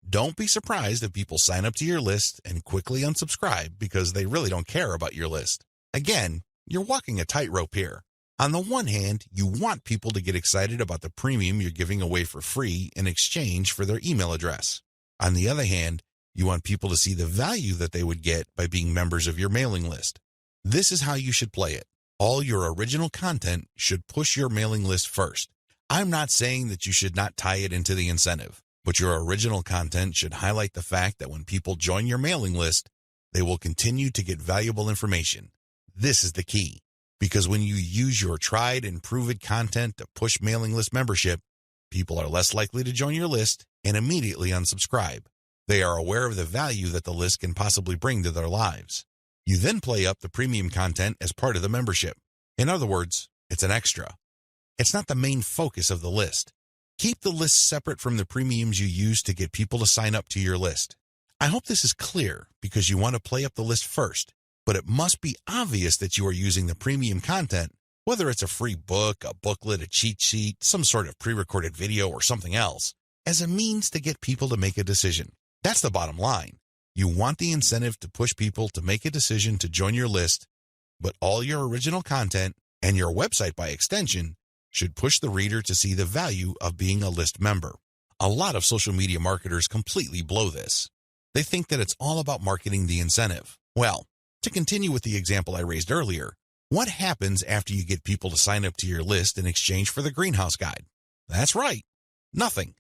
don't be surprised if people sign up to your list and quickly unsubscribe because they really don't care about your list. Again, you're walking a tightrope here. On the one hand, you want people to get excited about the premium you're giving away for free in exchange for their email address. On the other hand, you want people to see the value that they would get by being members of your mailing list. This is how you should play it. All your original content should push your mailing list first. I'm not saying that you should not tie it into the incentive, but your original content should highlight the fact that when people join your mailing list, they will continue to get valuable information. This is the key, because when you use your tried and proven content to push mailing list membership, people are less likely to join your list and immediately unsubscribe. They are aware of the value that the list can possibly bring to their lives. You then play up the premium content as part of the membership. In other words, it's an extra. It's not the main focus of the list. Keep the list separate from the premiums you use to get people to sign up to your list. I hope this is clear because you want to play up the list first, but it must be obvious that you are using the premium content, whether it's a free book, a booklet, a cheat sheet, some sort of pre-recorded video, or something else, as a means to get people to make a decision. That's the bottom line. You want the incentive to push people to make a decision to join your list, but all your original content, and your website by extension, should push the reader to see the value of being a list member. A lot of social media marketers completely blow this. They think that it's all about marketing the incentive. Well, to continue with the example I raised earlier, what happens after you get people to sign up to your list in exchange for the greenhouse guide? That's right, nothing.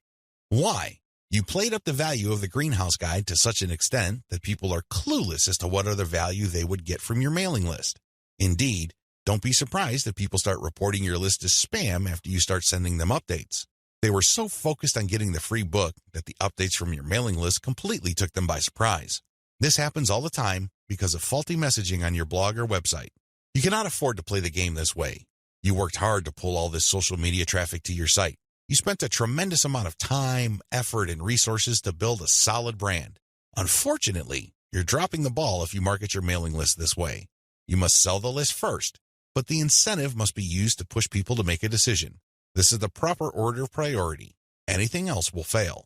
Why? You played up the value of the greenhouse guide to such an extent that people are clueless as to what other value they would get from your mailing list. Indeed, don't be surprised if people start reporting your list as spam after you start sending them updates. They were so focused on getting the free book that the updates from your mailing list completely took them by surprise. This happens all the time because of faulty messaging on your blog or website. You cannot afford to play the game this way. You worked hard to pull all this social media traffic to your site. You spent a tremendous amount of time, effort, and resources to build a solid brand. Unfortunately, you're dropping the ball if you market your mailing list this way. You must sell the list first, but the incentive must be used to push people to make a decision. This is the proper order of priority. Anything else will fail.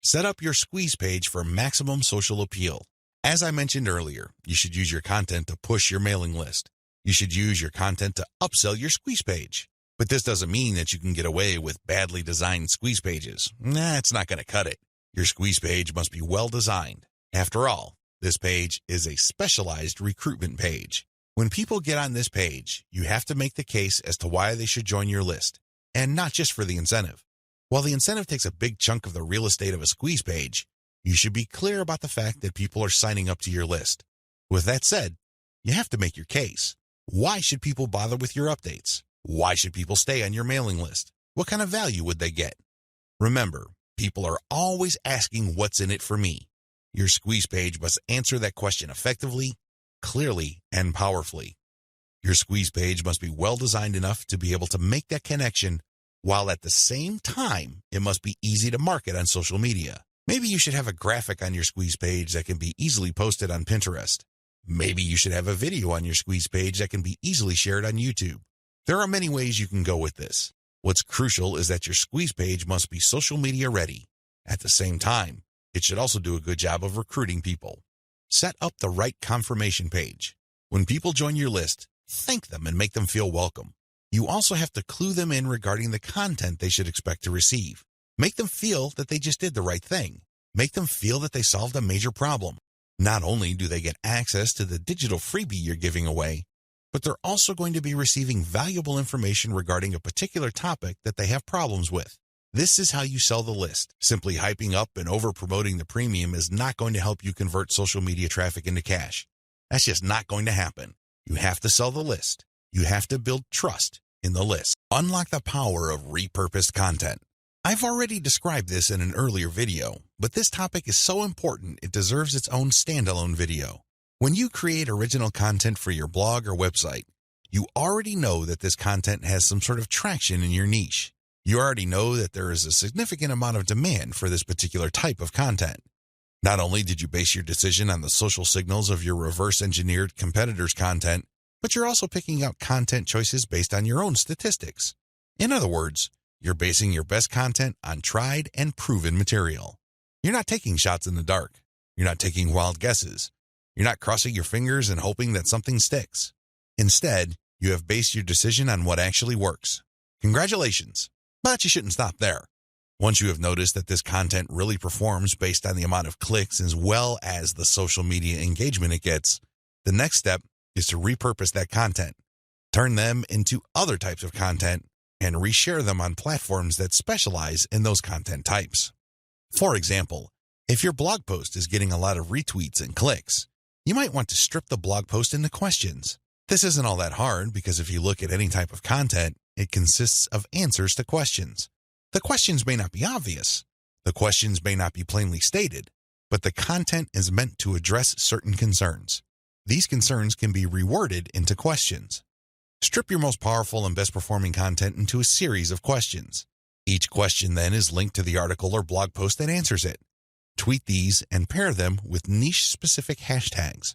Set up your squeeze page for maximum social appeal. As I mentioned earlier, you should use your content to push your mailing list. You should use your content to upsell your squeeze page. But this doesn't mean that you can get away with badly designed squeeze pages. It's not going to cut it. Your squeeze page must be well designed. After all, this page is a specialized recruitment page. When people get on this page, you have to make the case as to why they should join your list, and not just for the incentive. While the incentive takes a big chunk of the real estate of a squeeze page, you should be clear about the fact that people are signing up to your list. With that said, you have to make your case. Why should people bother with your updates? Why should people stay on your mailing list? What kind of value would they get? Remember, people are always asking what's in it for me. Your squeeze page must answer that question effectively, clearly, and powerfully. Your squeeze page must be well designed enough to be able to make that connection, while at the same time, it must be easy to market on social media. Maybe you should have a graphic on your squeeze page that can be easily posted on Pinterest. Maybe you should have a video on your squeeze page that can be easily shared on YouTube. There are many ways you can go with this. What's crucial is that your squeeze page must be social media ready. At the same time, it should also do a good job of recruiting people. Set up the right confirmation page. When people join your list, thank them and make them feel welcome. You also have to clue them in regarding the content they should expect to receive. Make them feel that they just did the right thing. Make them feel that they solved a major problem. Not only do they get access to the digital freebie you're giving away, but they're also going to be receiving valuable information regarding a particular topic that they have problems with. This is how you sell the list. Simply hyping up and over-promoting the premium is not going to help you convert social media traffic into cash. That's just not going to happen. You have to sell the list. You have to build trust in the list. Unlock the power of repurposed content. I've already described this in an earlier video, but this topic is so important it deserves its own standalone video. When you create original content for your blog or website, you already know that this content has some sort of traction in your niche. You already know that there is a significant amount of demand for this particular type of content. Not only did you base your decision on the social signals of your reverse-engineered competitors' content, but you're also picking out content choices based on your own statistics. In other words, you're basing your best content on tried and proven material. You're not taking shots in the dark. You're not taking wild guesses. You're not crossing your fingers and hoping that something sticks. Instead, you have based your decision on what actually works. Congratulations, but you shouldn't stop there. Once you have noticed that this content really performs based on the amount of clicks as well as the social media engagement it gets, the next step is to repurpose that content, turn them into other types of content, and reshare them on platforms that specialize in those content types. For example, if your blog post is getting a lot of retweets and clicks, you might want to strip the blog post into questions. This isn't all that hard because if you look at any type of content, it consists of answers to questions. The questions may not be obvious. The questions may not be plainly stated, but the content is meant to address certain concerns. These concerns can be reworded into questions. Strip your most powerful and best performing content into a series of questions. Each question then is linked to the article or blog post that answers it. Tweet these and pair them with niche-specific hashtags.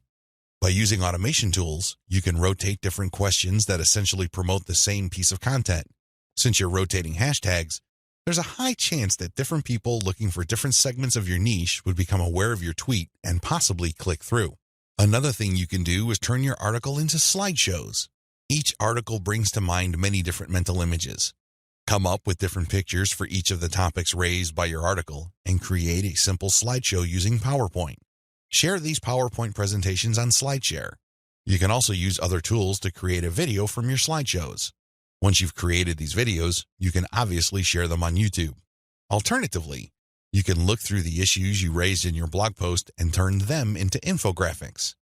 By using automation tools, you can rotate different questions that essentially promote the same piece of content. Since you're rotating hashtags, there's a high chance that different people looking for different segments of your niche would become aware of your tweet and possibly click through. Another thing you can do is turn your article into slideshows. Each article brings to mind many different mental images. Come up with different pictures for each of the topics raised by your article and create a simple slideshow using PowerPoint. Share these PowerPoint presentations on SlideShare. You can also use other tools to create a video from your slideshows. Once you've created these videos, you can obviously share them on YouTube. Alternatively, you can look through the issues you raised in your blog post and turn them into infographics.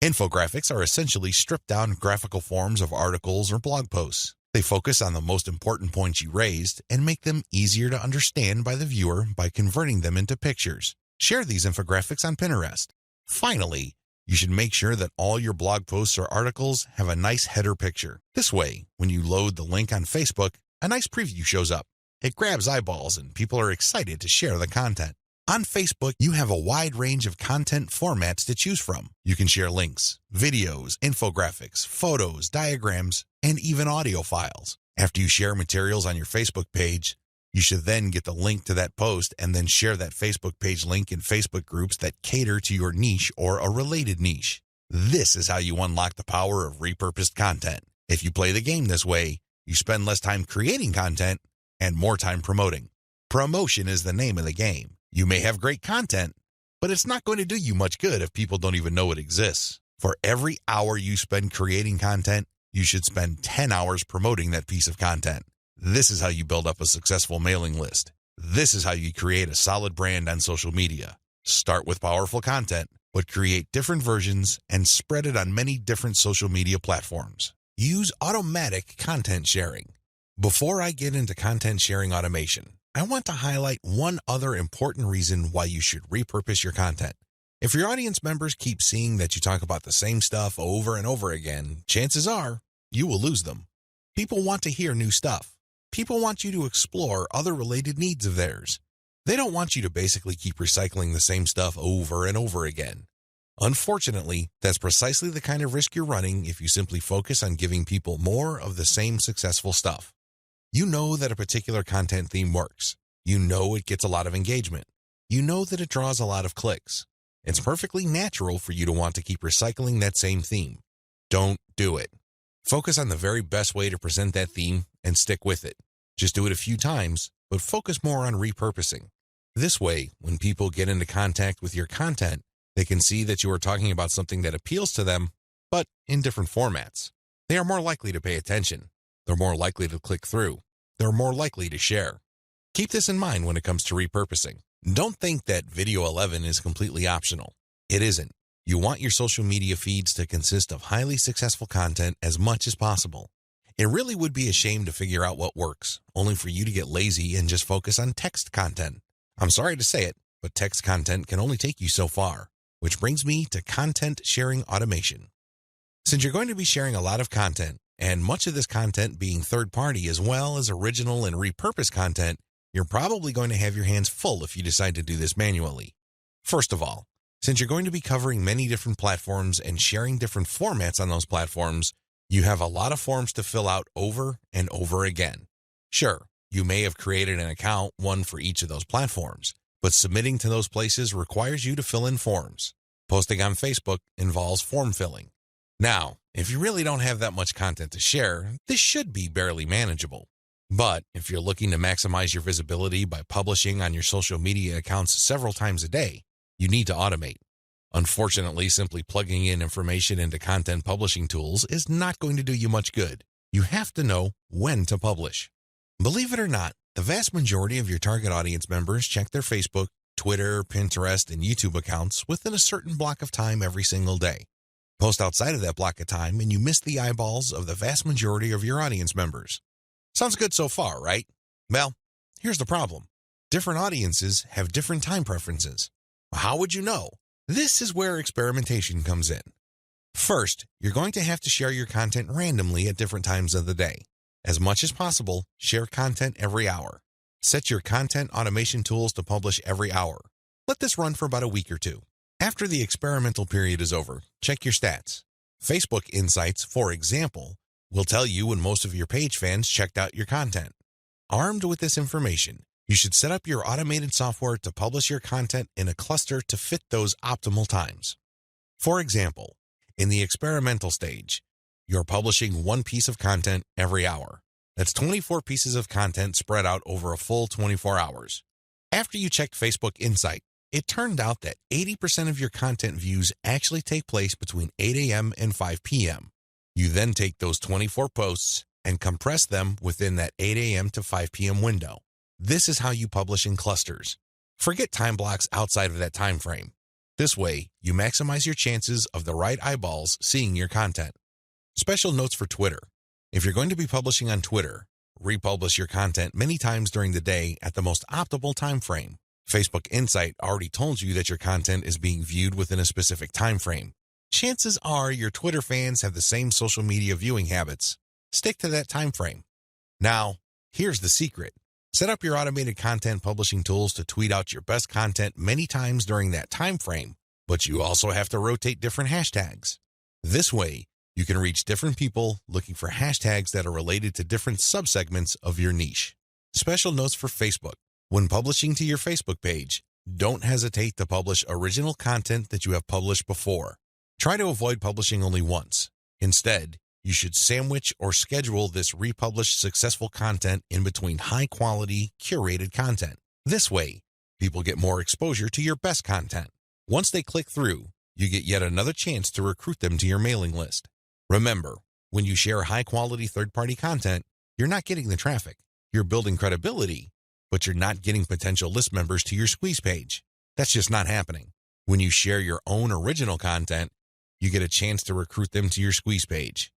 Infographics are essentially stripped-down graphical forms of articles or blog posts. They focus on the most important points you raised and make them easier to understand by the viewer by converting them into pictures. Share these infographics on Pinterest. Finally, you should make sure that all your blog posts or articles have a nice header picture. This way, when you load the link on Facebook, a nice preview shows up. It grabs eyeballs and people are excited to share the content. On Facebook, you have a wide range of content formats to choose from. You can share links, videos, infographics, photos, diagrams, and even audio files. After you share materials on your Facebook page, you should then get the link to that post and then share that Facebook page link in Facebook groups that cater to your niche or a related niche. This is how you unlock the power of repurposed content. If you play the game this way, you spend less time creating content and more time promoting. Promotion is the name of the game. You may have great content, but it's not going to do you much good if people don't even know it exists. For every hour you spend creating content, you should spend 10 hours promoting that piece of content. This is how you build up a successful mailing list. This is how you create a solid brand on social media. Start with powerful content, but create different versions and spread it on many different social media platforms. Use automatic content sharing. Before I get into content sharing automation, I want to highlight one other important reason why you should repurpose your content. If your audience members keep seeing that you talk about the same stuff over and over again, chances are you will lose them. People want to hear new stuff. People want you to explore other related needs of theirs. They don't want you to basically keep recycling the same stuff over and over again. Unfortunately, that's precisely the kind of risk you're running if you simply focus on giving people more of the same successful stuff. You know that a particular content theme works. You know it gets a lot of engagement. You know that it draws a lot of clicks. It's perfectly natural for you to want to keep recycling that same theme. Don't do it. Focus on the very best way to present that theme and stick with it. Just do it a few times, but focus more on repurposing. This way, when people get into contact with your content, they can see that you are talking about something that appeals to them, but in different formats. They are more likely to pay attention. They're more likely to click through. They're more likely to share. Keep this in mind when it comes to repurposing. Don't think that Video 11 is completely optional. It isn't. You want your social media feeds to consist of highly successful content as much as possible. It really would be a shame to figure out what works, only for you to get lazy and just focus on text content. I'm sorry to say it, but text content can only take you so far. which brings me to content sharing automation. Since you're going to be sharing a lot of content, and much of this content being third-party as well as original and repurposed content, you're probably going to have your hands full if you decide to do this manually. First of all, since you're going to be covering many different platforms and sharing different formats on those platforms, you have a lot of forms to fill out over and over again. Sure, you may have created an account, one for each of those platforms, but submitting to those places requires you to fill in forms. Posting on Facebook involves form filling. Now, if you really don't have that much content to share, this should be barely manageable. But if you're looking to maximize your visibility by publishing on your social media accounts several times a day, you need to automate. Unfortunately, simply plugging in information into content publishing tools is not going to do you much good. You have to know when to publish. Believe it or not, the vast majority of your target audience members check their Facebook, Twitter, Pinterest, and YouTube accounts within a certain block of time every single day. Post outside of that block of time and you miss the eyeballs of the vast majority of your audience members. Sounds good so far, right? Well, here's the problem. Different audiences have different time preferences. How would you know? This is where experimentation comes in. First, you're going to have to share your content randomly at different times of the day. As much as possible, share content every hour. Set your content automation tools to publish every hour. Let this run for about a week or two. After the experimental period is over, check your stats. Facebook Insights, for example, will tell you when most of your page fans checked out your content. Armed with this information, you should set up your automated software to publish your content in a cluster to fit those optimal times. For example, in the experimental stage, you're publishing one piece of content every hour. That's 24 pieces of content spread out over a full 24 hours. After you checked Facebook Insight, it turned out that 80% of your content views actually take place between 8 a.m. and 5 p.m. You then take those 24 posts and compress them within that 8 a.m. to 5 p.m. window. This is how you publish in clusters. Forget time blocks outside of that time frame. This way, you maximize your chances of the right eyeballs seeing your content. Special notes for Twitter. If you're going to be publishing on Twitter, republish your content many times during the day at the most optimal time frame. Facebook Insight already told you that your content is being viewed within a specific time frame. Chances are your Twitter fans have the same social media viewing habits. Stick to that time frame. Now, here's the secret. Set up your automated content publishing tools to tweet out your best content many times during that time frame, but you also have to rotate different hashtags. This way, you can reach different people looking for hashtags that are related to different subsegments of your niche. Special notes for Facebook. When publishing to your Facebook page, don't hesitate to publish original content that you have published before. Try to avoid publishing only once. Instead, you should sandwich or schedule this republished successful content in between high-quality, curated content. This way, people get more exposure to your best content. Once they click through, you get yet another chance to recruit them to your mailing list. Remember, when you share high-quality third-party content, you're not getting the traffic. You're building credibility, but you're not getting potential list members to your squeeze page. That's just not happening. When you share your own original content, you get a chance to recruit them to your squeeze page.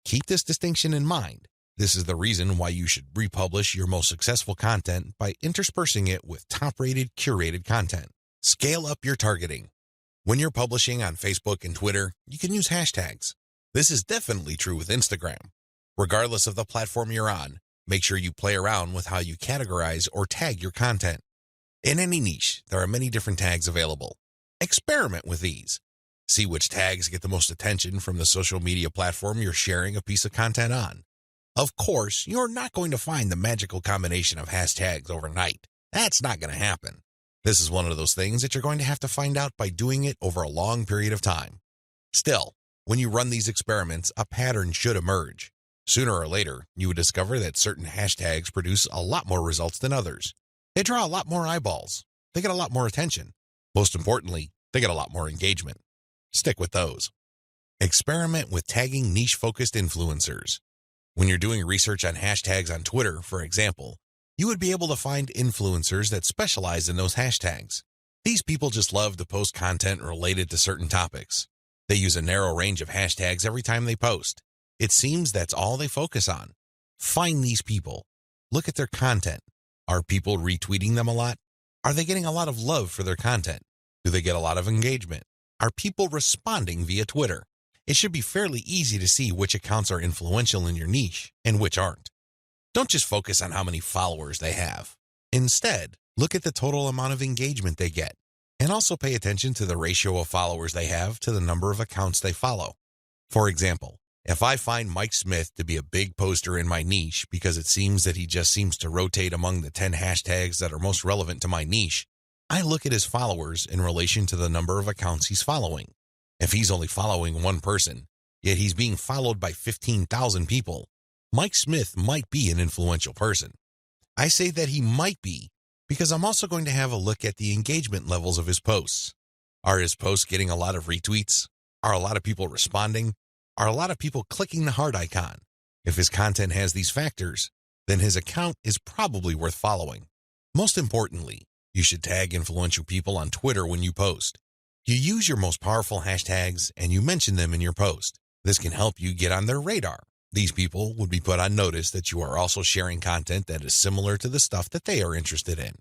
Keep this distinction in mind. This is the reason why you should republish your most successful content by interspersing it with top-rated, curated content. Scale up your targeting. When you're publishing on Facebook and Twitter, you can use hashtags. This is definitely true with Instagram. Regardless of the platform you're on, make sure you play around with how you categorize or tag your content. In any niche, there are many different tags available. Experiment with these. See which tags get the most attention from the social media platform you're sharing a piece of content on. Of course, you're not going to find the magical combination of hashtags overnight. That's not going to happen. This is one of those things that you're going to have to find out by doing it over a long period of time. Still, when you run these experiments, a pattern should emerge. Sooner or later, you would discover that certain hashtags produce a lot more results than others. They draw a lot more eyeballs. They get a lot more attention. Most importantly, they get a lot more engagement. Stick with those. Experiment with tagging niche-focused influencers. When you're doing research on hashtags on Twitter, for example, you would be able to find influencers that specialize in those hashtags. These people just love to post content related to certain topics. They use a narrow range of hashtags every time they post. It seems that's all they focus on. Find these people. Look at their content. Are people retweeting them a lot? Are they getting a lot of love for their content? Do they get a lot of engagement? Are people responding via Twitter? It should be fairly easy to see which accounts are influential in your niche and which aren't. Don't just focus on how many followers they have. Instead, look at the total amount of engagement they get, and also pay attention to the ratio of followers they have to the number of accounts they follow. For example, if I find Mike Smith to be a big poster in my niche because it seems that he just seems to rotate among the 10 hashtags that are most relevant to my niche, I look at his followers in relation to the number of accounts he's following. If he's only following one person, yet he's being followed by 15,000 people, Mike Smith might be an influential person. I say that he might be because I'm also going to have a look at the engagement levels of his posts. Are his posts getting a lot of retweets? Are a lot of people responding? Are a lot of people clicking the heart icon? If his content has these factors, then his account is probably worth following. Most importantly, you should tag influential people on Twitter when you post. You use your most powerful hashtags and you mention them in your post. This can help you get on their radar. These people would be put on notice that you are also sharing content that is similar to the stuff that they are interested in.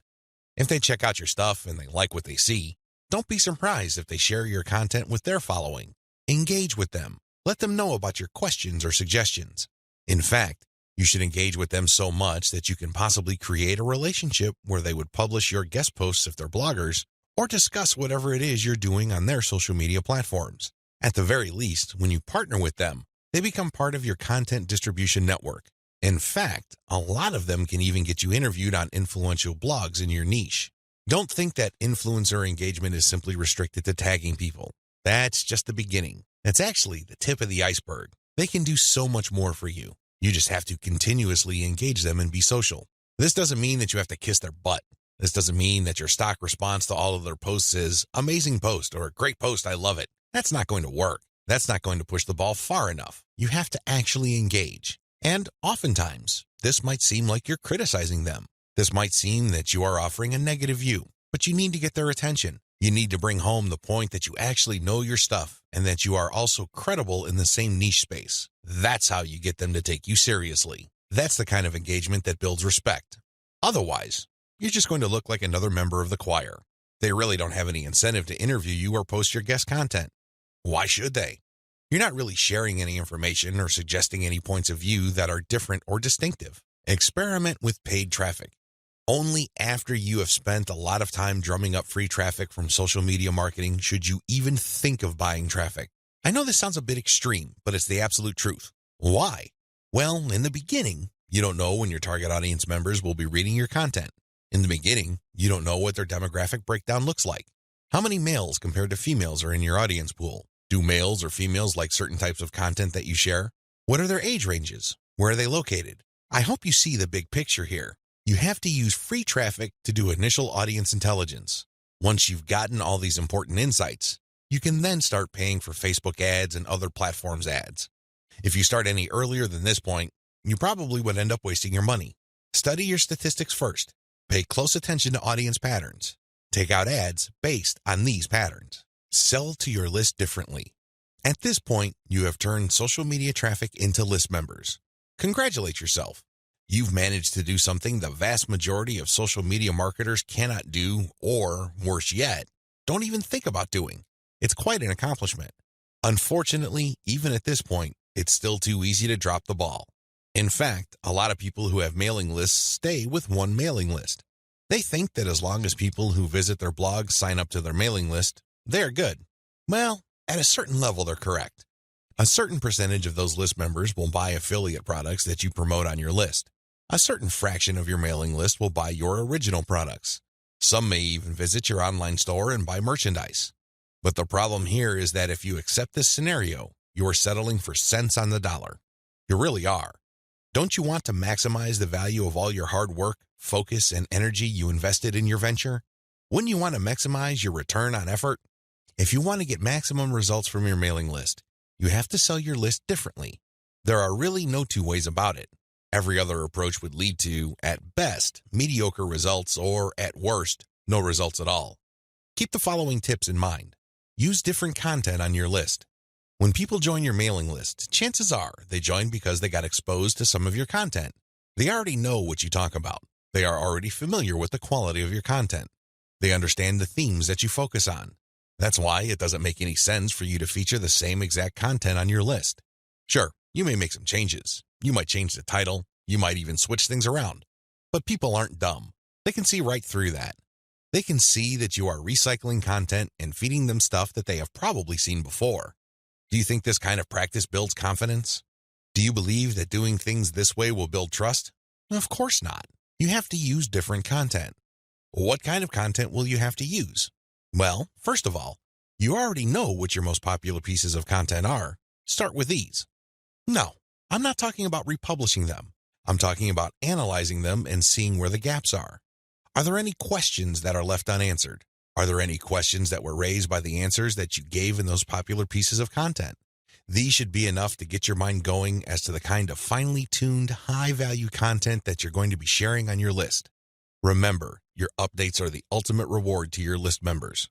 If they check out your stuff and they like what they see, don't be surprised if they share your content with their following. Engage with them. Let them know about your questions or suggestions. In fact, you should engage with them so much that you can possibly create a relationship where they would publish your guest posts if they're bloggers, or discuss whatever it is you're doing on their social media platforms. At the very least, when you partner with them, they become part of your content distribution network. In fact, a lot of them can even get you interviewed on influential blogs in your niche. Don't think that influencer engagement is simply restricted to tagging people. That's just the beginning. That's actually the tip of the iceberg. They can do so much more for you. You just have to continuously engage them and be social. This doesn't mean that you have to kiss their butt. This doesn't mean that your stock response to all of their posts is amazing post or great post, I love it. That's not going to work. That's not going to push the ball far enough. You have to actually engage. And oftentimes, this might seem like you're criticizing them. This might seem that you are offering a negative view, but you need to get their attention. You need to bring home the point that you actually know your stuff and that you are also credible in the same niche space. That's how you get them to take you seriously. That's the kind of engagement that builds respect. Otherwise, you're just going to look like another member of the choir. They really don't have any incentive to interview you or post your guest content. Why should they? You're not really sharing any information or suggesting any points of view that are different or distinctive. Experiment with paid traffic. Only after you have spent a lot of time drumming up free traffic from social media marketing should you even think of buying traffic. I know this sounds a bit extreme, but it's the absolute truth. Why? Well, in the beginning, you don't know when your target audience members will be reading your content. In the beginning, you don't know what their demographic breakdown looks like. How many males compared to females are in your audience pool? Do males or females like certain types of content that you share? What are their age ranges? Where are they located? I hope you see the big picture here. You have to use free traffic to do initial audience intelligence. Once you've gotten all these important insights, you can then start paying for Facebook ads and other platforms' ads. If you start any earlier than this point, you probably would end up wasting your money. Study your statistics first. Pay close attention to audience patterns. Take out ads based on these patterns. Sell to your list differently. At this point, you have turned social media traffic into list members. Congratulate yourself. You've managed to do something the vast majority of social media marketers cannot do, or, worse yet, don't even think about doing. It's quite an accomplishment. Unfortunately, even at this point, it's still too easy to drop the ball. In fact, a lot of people who have mailing lists stay with one mailing list. They think that as long as people who visit their blog sign up to their mailing list, they're good. Well, at a certain level, they're correct. A certain percentage of those list members will buy affiliate products that you promote on your list. A certain fraction of your mailing list will buy your original products. Some may even visit your online store and buy merchandise. But the problem here is that if you accept this scenario, you are settling for cents on the dollar. You really are. Don't you want to maximize the value of all your hard work, focus, and energy you invested in your venture? Wouldn't you want to maximize your return on effort? If you want to get maximum results from your mailing list, you have to sell your list differently. There are really no two ways about it. Every other approach would lead to, at best, mediocre results or, at worst, no results at all. Keep the following tips in mind. Use different content on your list. When people join your mailing list, chances are they join because they got exposed to some of your content. They already know what you talk about. They are already familiar with the quality of your content. They understand the themes that you focus on. That's why it doesn't make any sense for you to feature the same exact content on your list. Sure, you may make some changes. You might change the title. You might even switch things around. But people aren't dumb. They can see right through that. They can see that you are recycling content and feeding them stuff that they have probably seen before. Do you think this kind of practice builds confidence? Do you believe that doing things this way will build trust? Of course not. You have to use different content. What kind of content will you have to use? Well, first of all, you already know what your most popular pieces of content are. Start with these. No, I'm not talking about republishing them. I'm talking about analyzing them and seeing where the gaps are. Are there any questions that are left unanswered? Are there any questions that were raised by the answers that you gave in those popular pieces of content? These should be enough to get your mind going as to the kind of finely tuned, high-value content that you're going to be sharing on your list. Remember, your updates are the ultimate reward to your list members.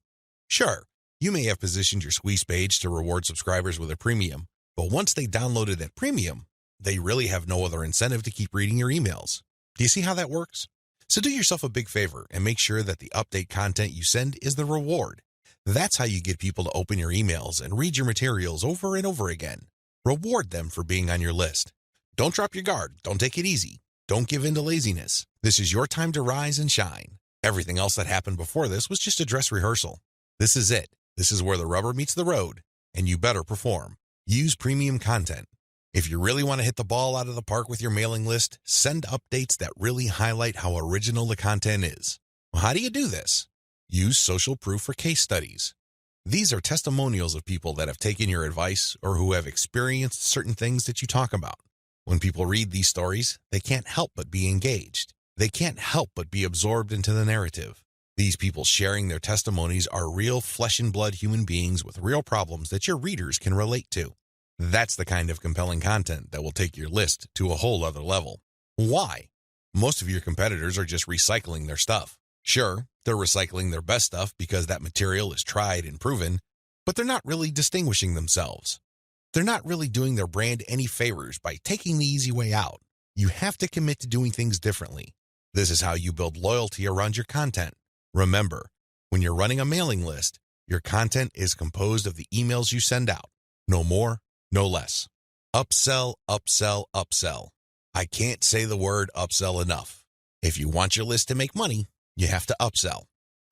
Sure, you may have positioned your squeeze page to reward subscribers with a premium, but once they downloaded that premium, they really have no other incentive to keep reading your emails. Do you see how that works? So do yourself a big favor and make sure that the update content you send is the reward. That's how you get people to open your emails and read your materials over and over again. Reward them for being on your list. Don't drop your guard. Don't take it easy. Don't give in to laziness. This is your time to rise and shine. Everything else that happened before this was just a dress rehearsal. This is it. This is where the rubber meets the road, and you better perform. Use premium content. If you really want to hit the ball out of the park with your mailing list, send updates that really highlight how original the content is. Well, how do you do this? Use social proof for case studies. These are testimonials of people that have taken your advice or who have experienced certain things that you talk about. When people read these stories, they can't help but be engaged. They can't help but be absorbed into the narrative. These people sharing their testimonies are real flesh and blood human beings with real problems that your readers can relate to. That's the kind of compelling content that will take your list to a whole other level. Why? Most of your competitors are just recycling their stuff. Sure, they're recycling their best stuff because that material is tried and proven, but they're not really distinguishing themselves. They're not really doing their brand any favors by taking the easy way out. You have to commit to doing things differently. This is how you build loyalty around your content. Remember, when you're running a mailing list, your content is composed of the emails you send out. No more, no less. Upsell, upsell, upsell. I can't say the word upsell enough. If you want your list to make money, you have to upsell.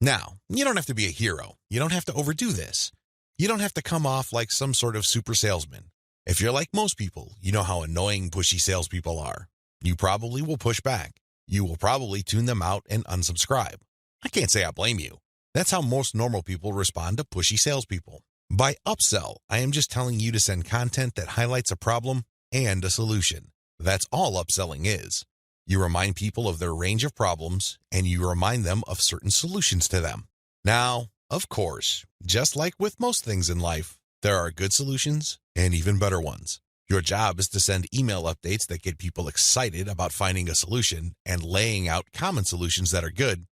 Now, you don't have to be a hero. You don't have to overdo this. You don't have to come off like some sort of super salesman. If you're like most people, you know how annoying, pushy salespeople are. You probably will push back. You will probably tune them out and unsubscribe. I can't say I blame you. That's how most normal people respond to pushy salespeople. By upsell, I am just telling you to send content that highlights a problem and a solution. That's all upselling is. You remind people of their range of problems, and you remind them of certain solutions to them. Now, of course, just like with most things in life, there are good solutions and even better ones. Your job is to send email updates that get people excited about finding a solution and laying out common solutions that are good,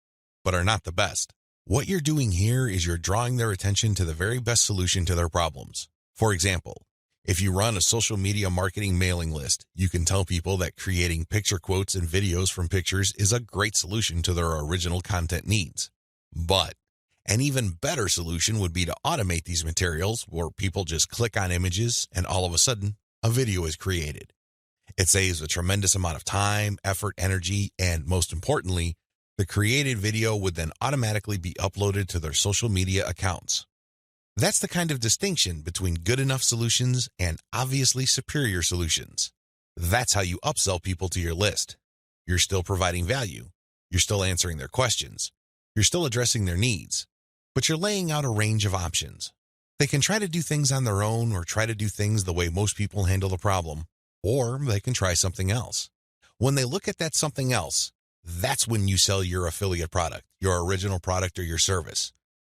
but are not the best. What you're doing here is you're drawing their attention to the very best solution to their problems. For example, if you run a social media marketing mailing list, you can tell people that creating picture quotes and videos from pictures is a great solution to their original content needs. But an even better solution would be to automate these materials where people just click on images and all of a sudden, a video is created. It saves a tremendous amount of time, effort, energy, and most importantly, the created video would then automatically be uploaded to their social media accounts. That's the kind of distinction between good enough solutions and obviously superior solutions. That's how you upsell people to your list. You're still providing value. You're still answering their questions. You're still addressing their needs. But you're laying out a range of options. They can try to do things on their own or try to do things the way most people handle the problem, or they can try something else. When they look at that something else, that's when you sell your affiliate product, your original product or your service.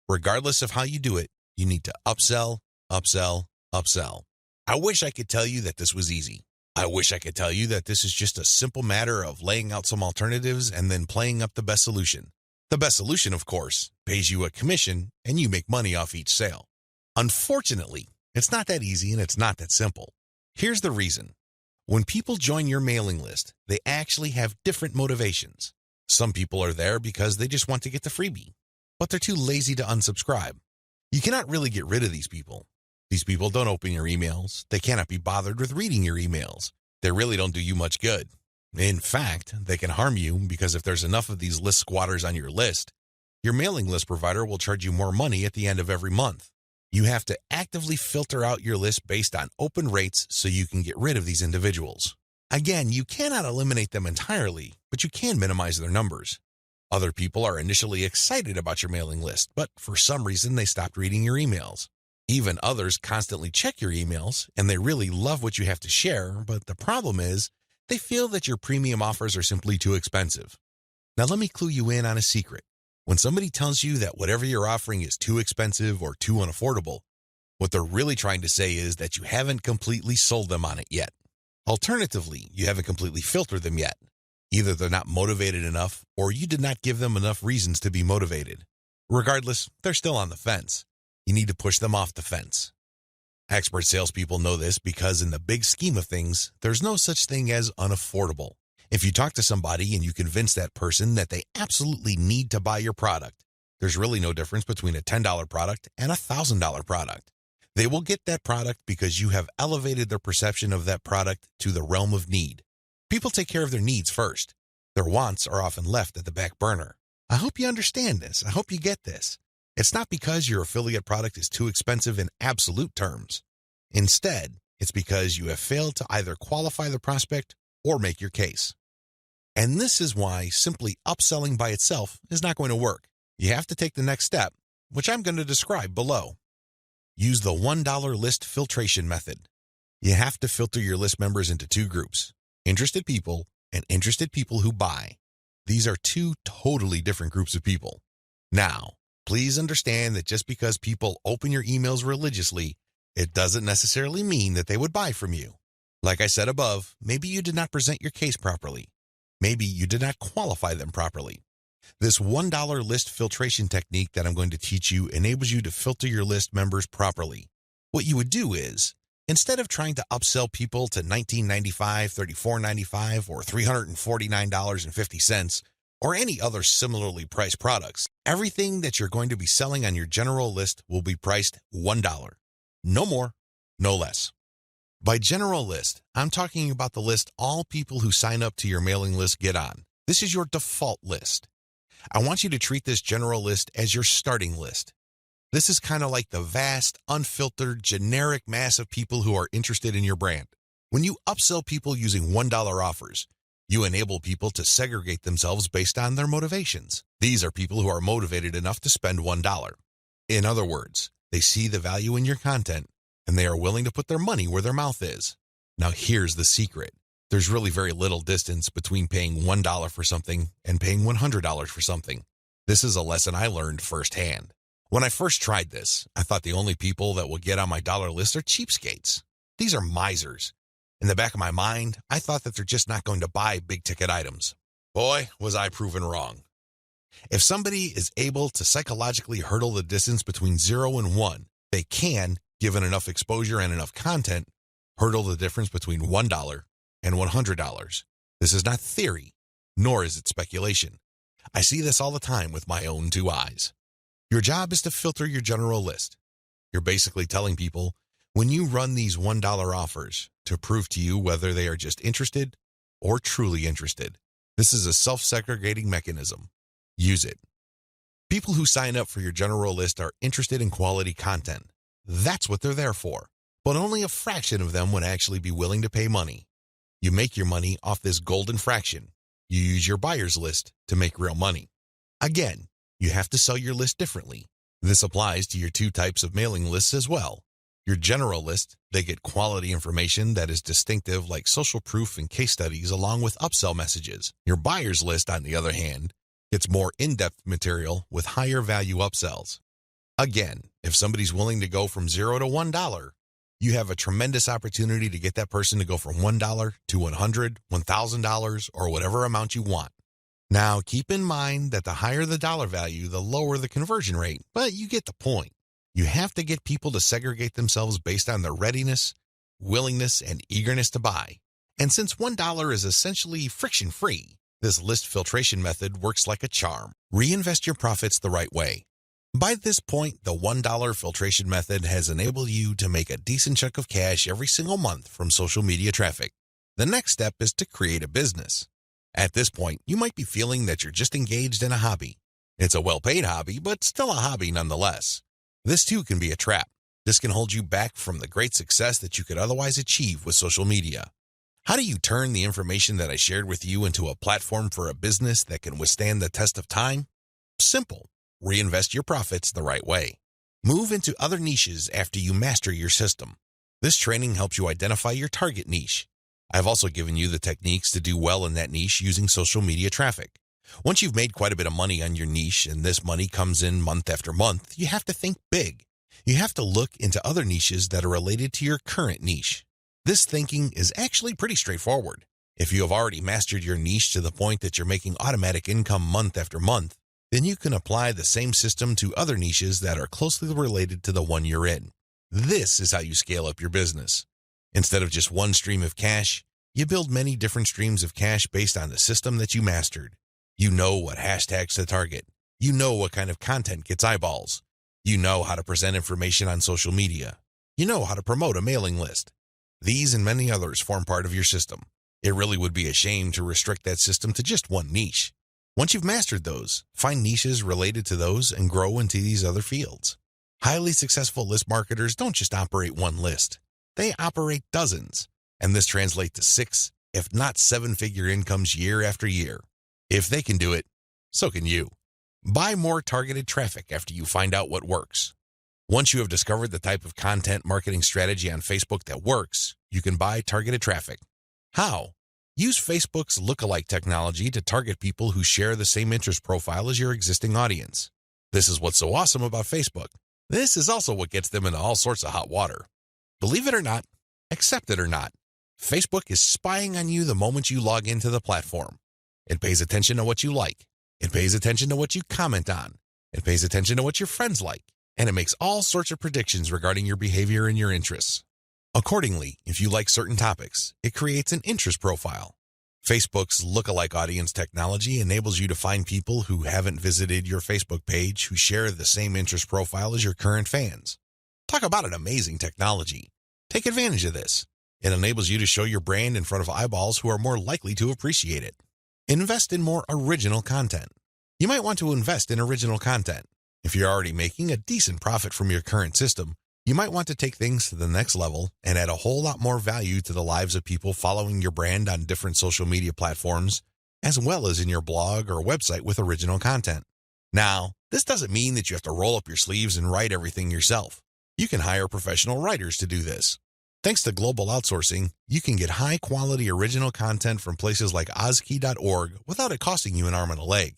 Regardless of how you do it, you need to upsell, upsell, upsell. I wish I could tell you that this was easy. I wish I could tell you that this is just a simple matter of laying out some alternatives and then playing up the best solution. The best solution, of course, pays you a commission and you make money off each sale. Unfortunately, it's not that easy and it's not that simple. Here's the reason. When people join your mailing list, they actually have different motivations. Some people are there because they just want to get the freebie, but they're too lazy to unsubscribe. You cannot really get rid of these people. These people don't open your emails. They cannot be bothered with reading your emails. They really don't do you much good. In fact, they can harm you because if there's enough of these list squatters on your list, your mailing list provider will charge you more money at the end of every month. You have to actively filter out your list based on open rates so you can get rid of these individuals. Again, you cannot eliminate them entirely, but you can minimize their numbers. Other people are initially excited about your mailing list, but for some reason they stopped reading your emails. Even others constantly check your emails, and they really love what you have to share, but the problem is they feel that your premium offers are simply too expensive. Now let me clue you in on a secret. When somebody tells you that whatever you're offering is too expensive or too unaffordable, what they're really trying to say is that you haven't completely sold them on it yet. Alternatively, you haven't completely filtered them yet. Either they're not motivated enough, or you did not give them enough reasons to be motivated. Regardless, they're still on the fence. You need to push them off the fence. Expert salespeople know this because in the big scheme of things, there's no such thing as unaffordable. If you talk to somebody and you convince that person that they absolutely need to buy your product, there's really no difference between a $10 product and a $1,000 product. They will get that product because you have elevated their perception of that product to the realm of need. People take care of their needs first. Their wants are often left at the back burner. I hope you understand this. I hope you get this. It's not because your affiliate product is too expensive in absolute terms. Instead, it's because you have failed to either qualify the prospect or make your case. And this is why simply upselling by itself is not going to work. You have to take the next step, which I'm going to describe below. Use the $1 list filtration method. You have to filter your list members into two groups: interested people and interested people who buy. These are two totally different groups of people. Now, please understand that just because people open your emails religiously, it doesn't necessarily mean that they would buy from you. Like I said above, maybe you did not present your case properly. Maybe you did not qualify them properly. This $1 list filtration technique that I'm going to teach you enables you to filter your list members properly. What you would do is, instead of trying to upsell people to $19.95, $34.95, or $349.50, or any other similarly priced products, everything that you're going to be selling on your general list will be priced $1. No more, no less. By general list, I'm talking about the list all people who sign up to your mailing list get on. This is your default list. I want you to treat this general list as your starting list. This is kind of like the vast, unfiltered, generic mass of people who are interested in your brand. When you upsell people using $1 offers, you enable people to segregate themselves based on their motivations. These are people who are motivated enough to spend $1. In other words, they see the value in your content, and they are willing to put their money where their mouth is. Now here's the secret. There's really very little distance between paying $1 for something and paying $100 for something. This is a lesson I learned firsthand. When I first tried this, I thought the only people that will get on my dollar list are cheapskates. These are misers. In the back of my mind, I thought that they're just not going to buy big-ticket items. Boy, was I proven wrong. If somebody is able to psychologically hurdle the distance between 0 and 1, they can, given enough exposure and enough content, hurdle the difference between $1 and $100. This is not theory, nor is it speculation. I see this all the time with my own two eyes. Your job is to filter your general list. You're basically telling people, when you run these $1 offers, to prove to you whether they are just interested or truly interested. This is a self-segregating mechanism. Use it. People who sign up for your general list are interested in quality content. That's what they're there for. But only a fraction of them would actually be willing to pay money. You make your money off this golden fraction. You use your buyer's list to make real money. Again, you have to sell your list differently. This applies to your two types of mailing lists as well. Your general list, they get quality information that is distinctive like social proof and case studies along with upsell messages. Your buyer's list, on the other hand, gets more in-depth material with higher value upsells. Again, if somebody's willing to go from 0 to $1, you have a tremendous opportunity to get that person to go from $1 to $100, $1,000, or whatever amount you want. Now, keep in mind that the higher the dollar value, the lower the conversion rate, but you get the point. You have to get people to segregate themselves based on their readiness, willingness, and eagerness to buy. And since $1 is essentially friction-free, this list filtration method works like a charm. Reinvest your profits the right way. By this point, the $1 filtration method has enabled you to make a decent chunk of cash every single month from social media traffic. The next step is to create a business. At this point, you might be feeling that you're just engaged in a hobby. It's a well-paid hobby, but still a hobby nonetheless. This too can be a trap. This can hold you back from the great success that you could otherwise achieve with social media. How do you turn the information that I shared with you into a platform for a business that can withstand the test of time? Simple. Reinvest your profits the right way. Move into other niches after you master your system. This training helps you identify your target niche. I've also given you the techniques to do well in that niche using social media traffic. Once you've made quite a bit of money on your niche and this money comes in month after month, you have to think big. You have to look into other niches that are related to your current niche. This thinking is actually pretty straightforward. If you have already mastered your niche to the point that you're making automatic income month after month, then you can apply the same system to other niches that are closely related to the one you're in. This is how you scale up your business. Instead of just one stream of cash, you build many different streams of cash based on the system that you mastered. You know what hashtags to target. You know what kind of content gets eyeballs. You know how to present information on social media. You know how to promote a mailing list. These and many others form part of your system. It really would be a shame to restrict that system to just one niche. Once you've mastered those, find niches related to those and grow into these other fields. Highly successful list marketers don't just operate one list. They operate dozens, and this translates to 6, if not 7-figure incomes year after year. If they can do it, so can you. Buy more targeted traffic after you find out what works. Once you have discovered the type of content marketing strategy on Facebook that works, you can buy targeted traffic. How? Use Facebook's lookalike technology to target people who share the same interest profile as your existing audience. This is what's so awesome about Facebook. This is also what gets them into all sorts of hot water. Believe it or not, accept it or not, Facebook is spying on you the moment you log into the platform. It pays attention to what you like. It pays attention to what you comment on. It pays attention to what your friends like. And it makes all sorts of predictions regarding your behavior and your interests. Accordingly, if you like certain topics, it creates an interest profile. Facebook's lookalike audience technology enables you to find people who haven't visited your Facebook page who share the same interest profile as your current fans. Talk about an amazing technology. Take advantage of this. It enables you to show your brand in front of eyeballs who are more likely to appreciate it. Invest in more original content. You might want to invest in original content. If you're already making a decent profit from your current system, you might want to take things to the next level and add a whole lot more value to the lives of people following your brand on different social media platforms, as well as in your blog or website with original content. Now, this doesn't mean that you have to roll up your sleeves and write everything yourself. You can hire professional writers to do this. Thanks to global outsourcing, you can get high-quality original content from places like Ozkey.org without it costing you an arm and a leg.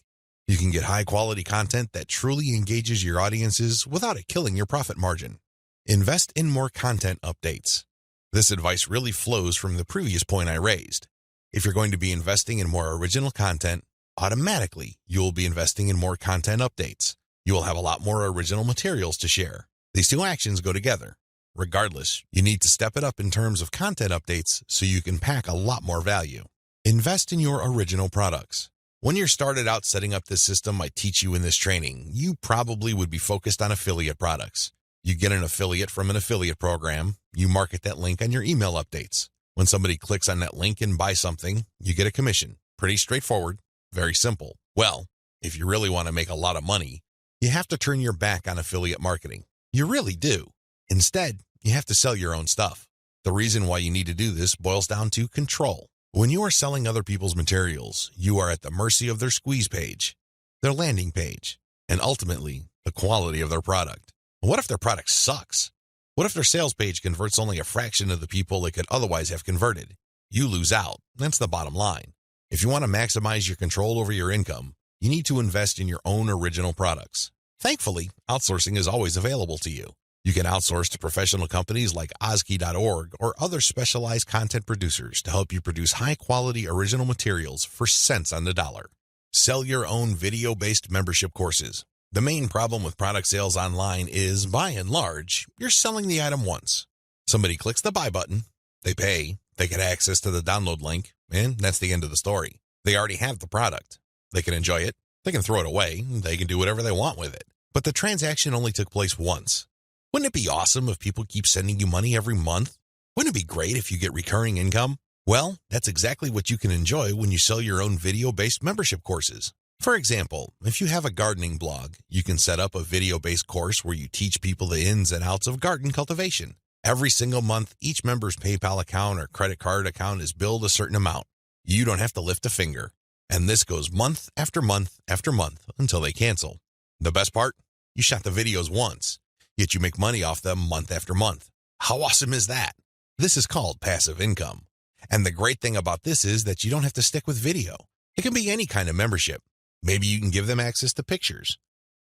You can get high-quality content that truly engages your audiences without it killing your profit margin. Invest in more content updates. This advice really flows from the previous point I raised. If you're going to be investing in more original content, automatically you will be investing in more content updates. You will have a lot more original materials to share. These two actions go together. Regardless, you need to step it up in terms of content updates so you can pack a lot more value. Invest in your original products. When you're started out setting up this system I teach you in this training, you probably would be focused on affiliate products. You get an affiliate from an affiliate program, you market that link on your email updates. When somebody clicks on that link and buys something, you get a commission. Pretty straightforward, very simple. Well, if you really want to make a lot of money, you have to turn your back on affiliate marketing. You really do. Instead, you have to sell your own stuff. The reason why you need to do this boils down to control. When you are selling other people's materials, you are at the mercy of their squeeze page, their landing page, and ultimately, the quality of their product. What if their product sucks? What if their sales page converts only a fraction of the people it could otherwise have converted? You lose out. That's the bottom line. If you want to maximize your control over your income, you need to invest in your own original products. Thankfully, outsourcing is always available to you. You can outsource to professional companies like Ozkey.org or other specialized content producers to help you produce high-quality original materials for cents on the dollar. Sell your own video-based membership courses. The main problem with product sales online is, by and large, you're selling the item once. Somebody clicks the buy button, they pay, they get access to the download link, and that's the end of the story. They already have the product. They can enjoy it, they can throw it away, they can do whatever they want with it. but the transaction only took place once. Wouldn't it be awesome if people keep sending you money every month? Wouldn't it be great if you get recurring income? Well, that's exactly what you can enjoy when you sell your own video-based membership courses. For example, if you have a gardening blog, you can set up a video-based course where you teach people the ins and outs of garden cultivation. Every single month, each member's PayPal account or credit card account is billed a certain amount. You don't have to lift a finger. And this goes month after month after month until they cancel. The best part? You shot the videos once, yet you make money off them month after month. How awesome is that? This is called passive income. And the great thing about this is that you don't have to stick with video. It can be any kind of membership. Maybe you can give them access to pictures.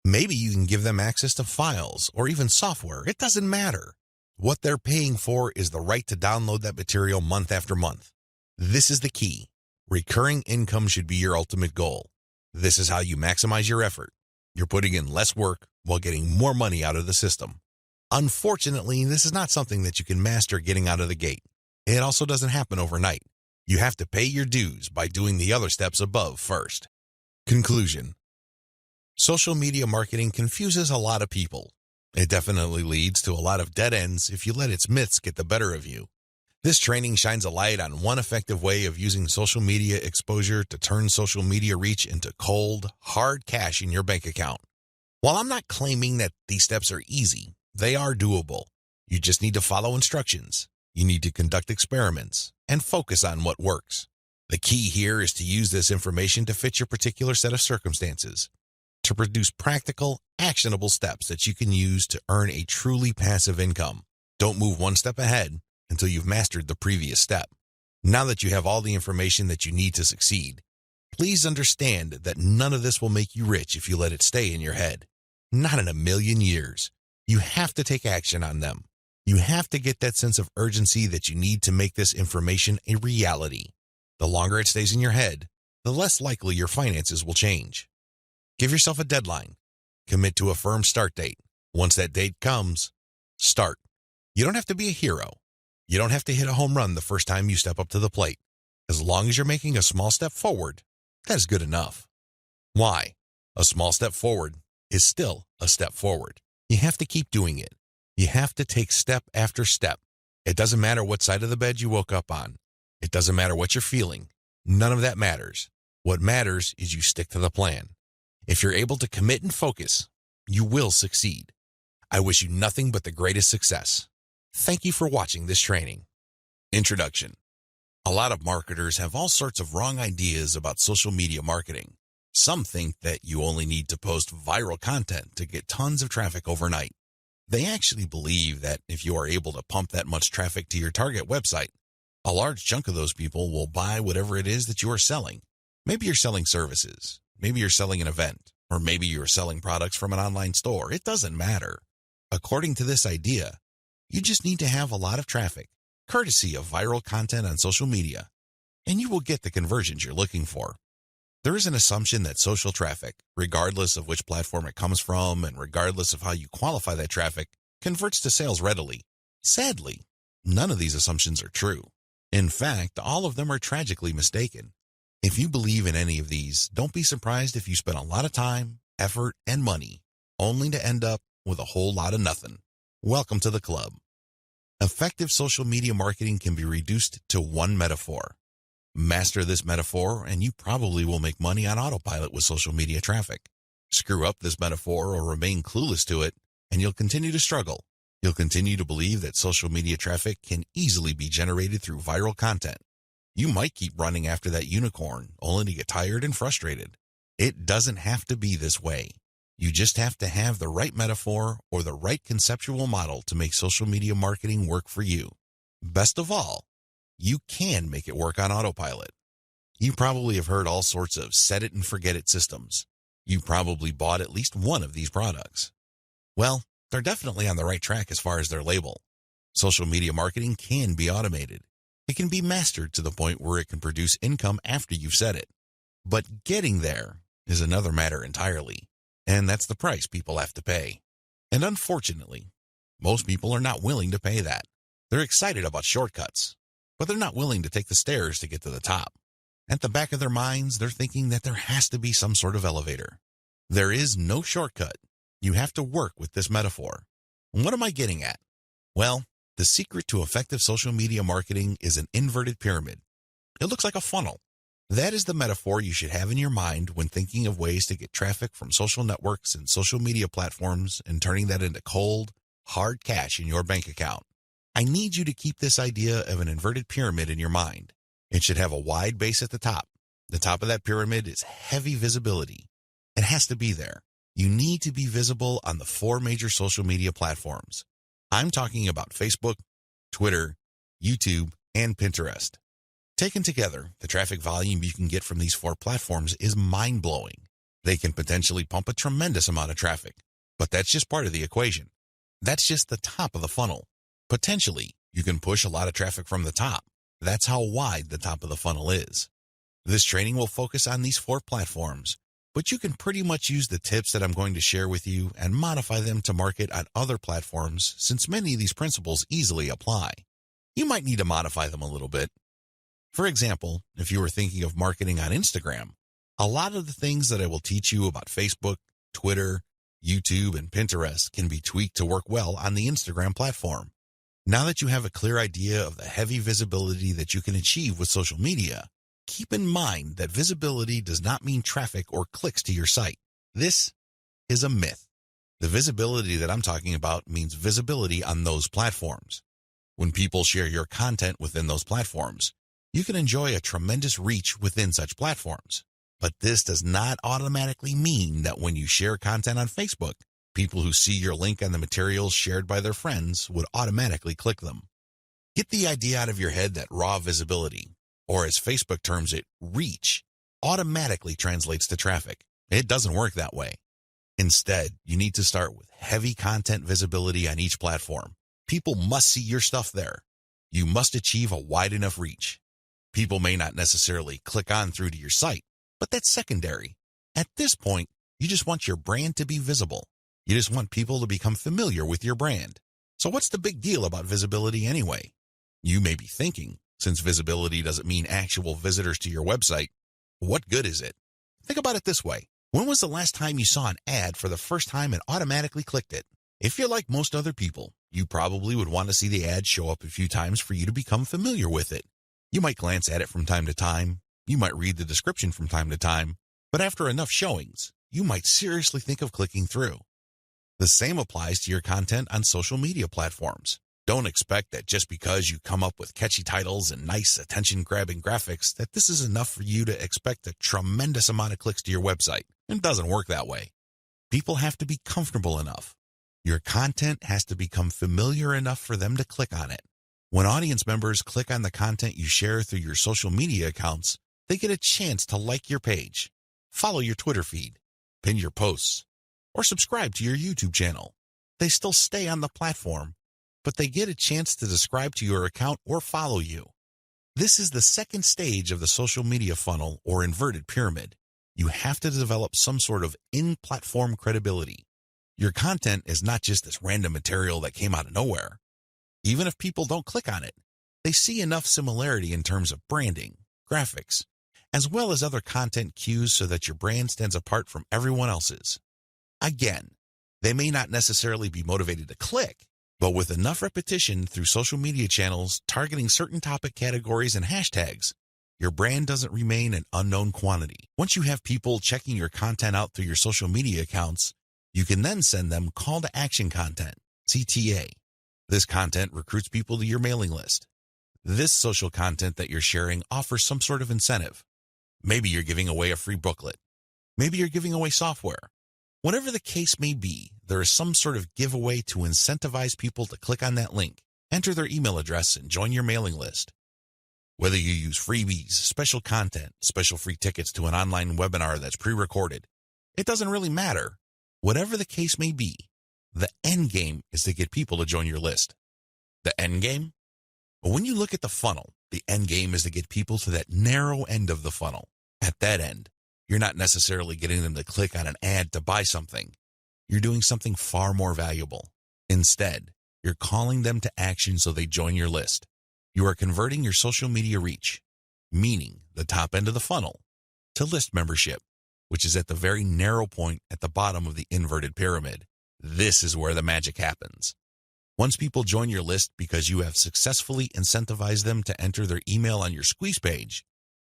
Maybe you can give them access to files or even software. It doesn't matter. What they're paying for is the right to download that material month after month. This is the key. Recurring income should be your ultimate goal. This is how you maximize your effort. You're putting in less work while getting more money out of the system. Unfortunately, this is not something that you can master getting out of the gate. It also doesn't happen overnight. You have to pay your dues by doing the other steps above first. Conclusion. Social media marketing confuses a lot of people. It definitely leads to a lot of dead ends if you let its myths get the better of you. This training shines a light on one effective way of using social media exposure to turn social media reach into cold, hard cash in your bank account. While I'm not claiming that these steps are easy, they are doable. You just need to follow instructions. You need to conduct experiments and focus on what works. The key here is to use this information to fit your particular set of circumstances, to produce practical, actionable steps that you can use to earn a truly passive income. Don't move one step ahead until you've mastered the previous step. Now that you have all the information that you need to succeed, please understand that none of this will make you rich if you let it stay in your head. Not in a million years. You have to take action on them. You have to get that sense of urgency that you need to make this information a reality. The longer it stays in your head, the less likely your finances will change. Give yourself a deadline. Commit to a firm start date. Once that date comes, start. You don't have to be a hero. You don't have to hit a home run the first time you step up to the plate. As long as you're making a small step forward, that's good enough. Why? A small step forward is still a step forward. You have to keep doing it. You have to take step after step. It doesn't matter what side of the bed you woke up on. It doesn't matter what you're feeling. None of that matters. What matters is you stick to the plan. If you're able to commit and focus, you will succeed. I wish you nothing but the greatest success. Thank you for watching this training. Introduction. A lot of marketers have all sorts of wrong ideas about social media marketing. Some think that you only need to post viral content to get tons of traffic overnight. They actually believe that if you are able to pump that much traffic to your target website, a large chunk of those people will buy whatever it is that you are selling. Maybe you're selling services. Maybe you're selling an event. Or maybe you're selling products from an online store. It doesn't matter. According to this idea, you just need to have a lot of traffic, courtesy of viral content on social media, and you will get the conversions you're looking for. There is an assumption that social traffic, regardless of which platform it comes from and regardless of how you qualify that traffic, converts to sales readily. Sadly, none of these assumptions are true. In fact, all of them are tragically mistaken. If you believe in any of these, don't be surprised if you spend a lot of time, effort, and money, only to end up with a whole lot of nothing. Welcome to the club. Effective social media marketing can be reduced to one metaphor. Master this metaphor, and you probably will make money on autopilot with social media traffic. Screw up this metaphor or remain clueless to it, and you'll continue to struggle. You'll continue to believe that social media traffic can easily be generated through viral content. You might keep running after that unicorn, only to get tired and frustrated. It doesn't have to be this way. You just have to have the right metaphor or the right conceptual model to make social media marketing work for you. Best of all, you can make it work on autopilot. You probably have heard all sorts of set it and forget it systems. You probably bought at least one of these products. Well, they're definitely on the right track as far as their label. Social media marketing can be automated. It can be mastered to the point where it can produce income after you've said it. But getting there is another matter entirely, and that's the price people have to pay. And unfortunately, most people are not willing to pay that. They're excited about shortcuts, but they're not willing to take the stairs to get to the top. At the back of their minds, they're thinking that there has to be some sort of elevator. There is no shortcut You have to work with this metaphor. And what am I getting at? Well, the secret to effective social media marketing is an inverted pyramid. It looks like a funnel. That is the metaphor you should have in your mind when thinking of ways to get traffic from social networks and social media platforms and turning that into cold, hard cash in your bank account. I need you to keep this idea of an inverted pyramid in your mind. It should have a wide base at the top. The top of that pyramid is heavy visibility. It has to be there. You need to be visible on the 4 major social media platforms. I'm talking about Facebook, Twitter, YouTube, and Pinterest. Taken together, the traffic volume you can get from these 4 platforms is mind-blowing. They can potentially pump a tremendous amount of traffic, but that's just part of the equation. That's just the top of the funnel. Potentially, you can push a lot of traffic from the top. That's how wide the top of the funnel is. This training will focus on these 4 platforms, but you can pretty much use the tips that I'm going to share with you and modify them to market on other platforms since many of these principles easily apply. You might need to modify them a little bit. For example, if you were thinking of marketing on Instagram, a lot of the things that I will teach you about Facebook, Twitter, YouTube, and Pinterest can be tweaked to work well on the Instagram platform. Now that you have a clear idea of the heavy visibility that you can achieve with social media, keep in mind that visibility does not mean traffic or clicks to your site. This is a myth. The visibility that I'm talking about means visibility on those platforms. When people share your content within those platforms, you can enjoy a tremendous reach within such platforms. But this does not automatically mean that when you share content on Facebook, people who see your link on the materials shared by their friends would automatically click them. Get the idea out of your head that raw visibility, or as Facebook terms it, reach, automatically translates to traffic. It doesn't work that way. Instead, you need to start with heavy content visibility on each platform. People must see your stuff there. You must achieve a wide enough reach. People may not necessarily click on through to your site, but that's secondary. At this point, you just want your brand to be visible. You just want people to become familiar with your brand. So what's the big deal about visibility anyway? You may be thinking, since visibility doesn't mean actual visitors to your website, what good is it? Think about it this way. When was the last time you saw an ad for the first time and automatically clicked it? If you're like most other people, you probably would want to see the ad show up a few times for you to become familiar with it. You might glance at it from time to time. You might read the description from time to time. But after enough showings, you might seriously think of clicking through. The same applies to your content on social media platforms. Don't expect that just because you come up with catchy titles and nice attention-grabbing graphics that this is enough for you to expect a tremendous amount of clicks to your website. It doesn't work that way. People have to be comfortable enough. Your content has to become familiar enough for them to click on it. When audience members click on the content you share through your social media accounts, they get a chance to like your page, follow your Twitter feed, pin your posts, or subscribe to your YouTube channel. They still stay on the platform, but they get a chance to subscribe to your account or follow you. This is the second stage of the social media funnel or inverted pyramid. You have to develop some sort of in-platform credibility. Your content is not just this random material that came out of nowhere. Even if people don't click on it, they see enough similarity in terms of branding, graphics, as well as other content cues so that your brand stands apart from everyone else's. Again, they may not necessarily be motivated to click, but with enough repetition through social media channels targeting certain topic categories and hashtags, your brand doesn't remain an unknown quantity. Once you have people checking your content out through your social media accounts, you can then send them call to action content, CTA. This content recruits people to your mailing list. This social content that you're sharing offers some sort of incentive. Maybe you're giving away a free booklet. Maybe you're giving away software. Whatever the case may be, there is some sort of giveaway to incentivize people to click on that link, enter their email address, and join your mailing list. Whether you use freebies, special content, special free tickets to an online webinar that's pre-recorded, it doesn't really matter. Whatever the case may be, the end game is to get people to join your list. The end game? Well, when you look at the funnel, the end game is to get people to that narrow end of the funnel. At that end, you're not necessarily getting them to click on an ad to buy something. You're doing something far more valuable. Instead, you're calling them to action so they join your list. You are converting your social media reach, meaning the top end of the funnel, to list membership. which is at the very narrow point at the bottom of the inverted pyramid. This is where the magic happens. Once people join your list because you have successfully incentivized them to enter their email on your squeeze page,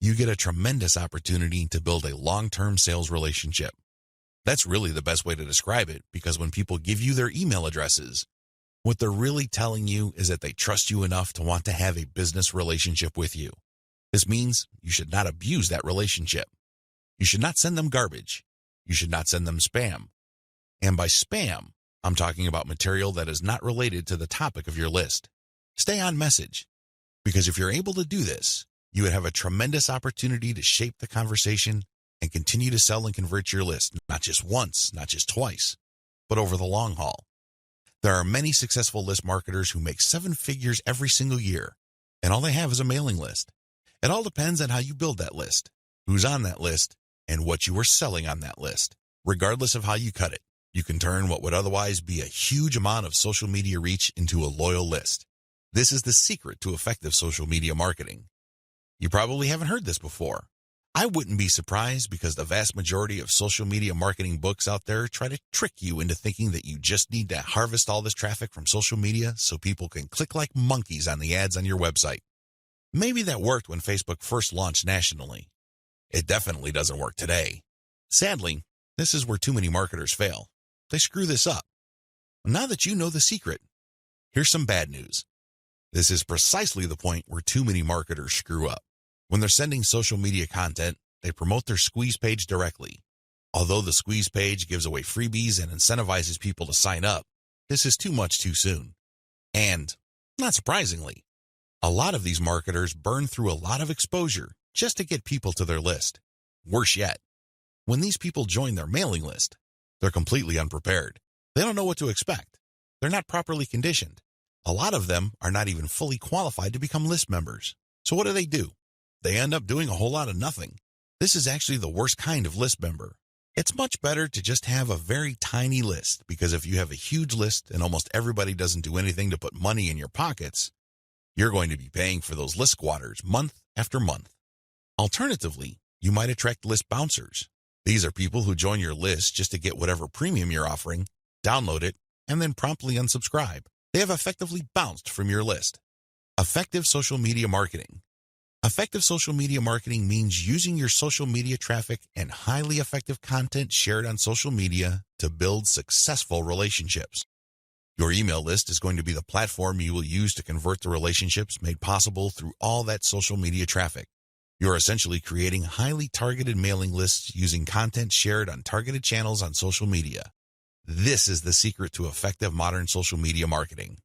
you get a tremendous opportunity to build a long-term sales relationship. That's really the best way to describe it, because when people give you their email addresses, what they're really telling you is that they trust you enough to want to have a business relationship with you. This means you should not abuse that relationship. You should not send them garbage. You should not send them spam. And by spam, I'm talking about material that is not related to the topic of your list. Stay on message, because if you're able to do this, you would have a tremendous opportunity to shape the conversation and continue to sell and convert your list, not just once, not just twice, but over the long haul. There are many successful list marketers who make 7 figures every single year, and all they have is a mailing list. It all depends on how you build that list, who's on that list, and what you are selling on that list. Regardless of how you cut it, you can turn what would otherwise be a huge amount of social media reach into a loyal list. This is the secret to effective social media marketing. You probably haven't heard this before. I wouldn't be surprised, because the vast majority of social media marketing books out there try to trick you into thinking that you just need to harvest all this traffic from social media so people can click like monkeys on the ads on your website. Maybe that worked when Facebook first launched nationally. It definitely doesn't work today. Sadly, this is where too many marketers fail. They screw this up. Now that you know the secret, here's some bad news. This is precisely the point where too many marketers screw up. When they're sending social media content, they promote their squeeze page directly. Although the squeeze page gives away freebies and incentivizes people to sign up, this is too much too soon. And, not surprisingly, a lot of these marketers burn through a lot of exposure just to get people to their list. Worse yet, when these people join their mailing list, they're completely unprepared. They don't know what to expect. They're not properly conditioned. A lot of them are not even fully qualified to become list members. So what do? They end up doing a whole lot of nothing. This is actually the worst kind of list member. It's much better to just have a very tiny list, because if you have a huge list and almost everybody doesn't do anything to put money in your pockets, you're going to be paying for those list squatters month after month. Alternatively, you might attract list bouncers. These are people who join your list just to get whatever premium you're offering, download it, and then promptly unsubscribe. They have effectively bounced from your list. Effective social media marketing. Effective social media marketing means using your social media traffic and highly effective content shared on social media to build successful relationships. Your email list is going to be the platform you will use to convert the relationships made possible through all that social media traffic. You're essentially creating highly targeted mailing lists using content shared on targeted channels on social media. This is the secret to effective modern social media marketing.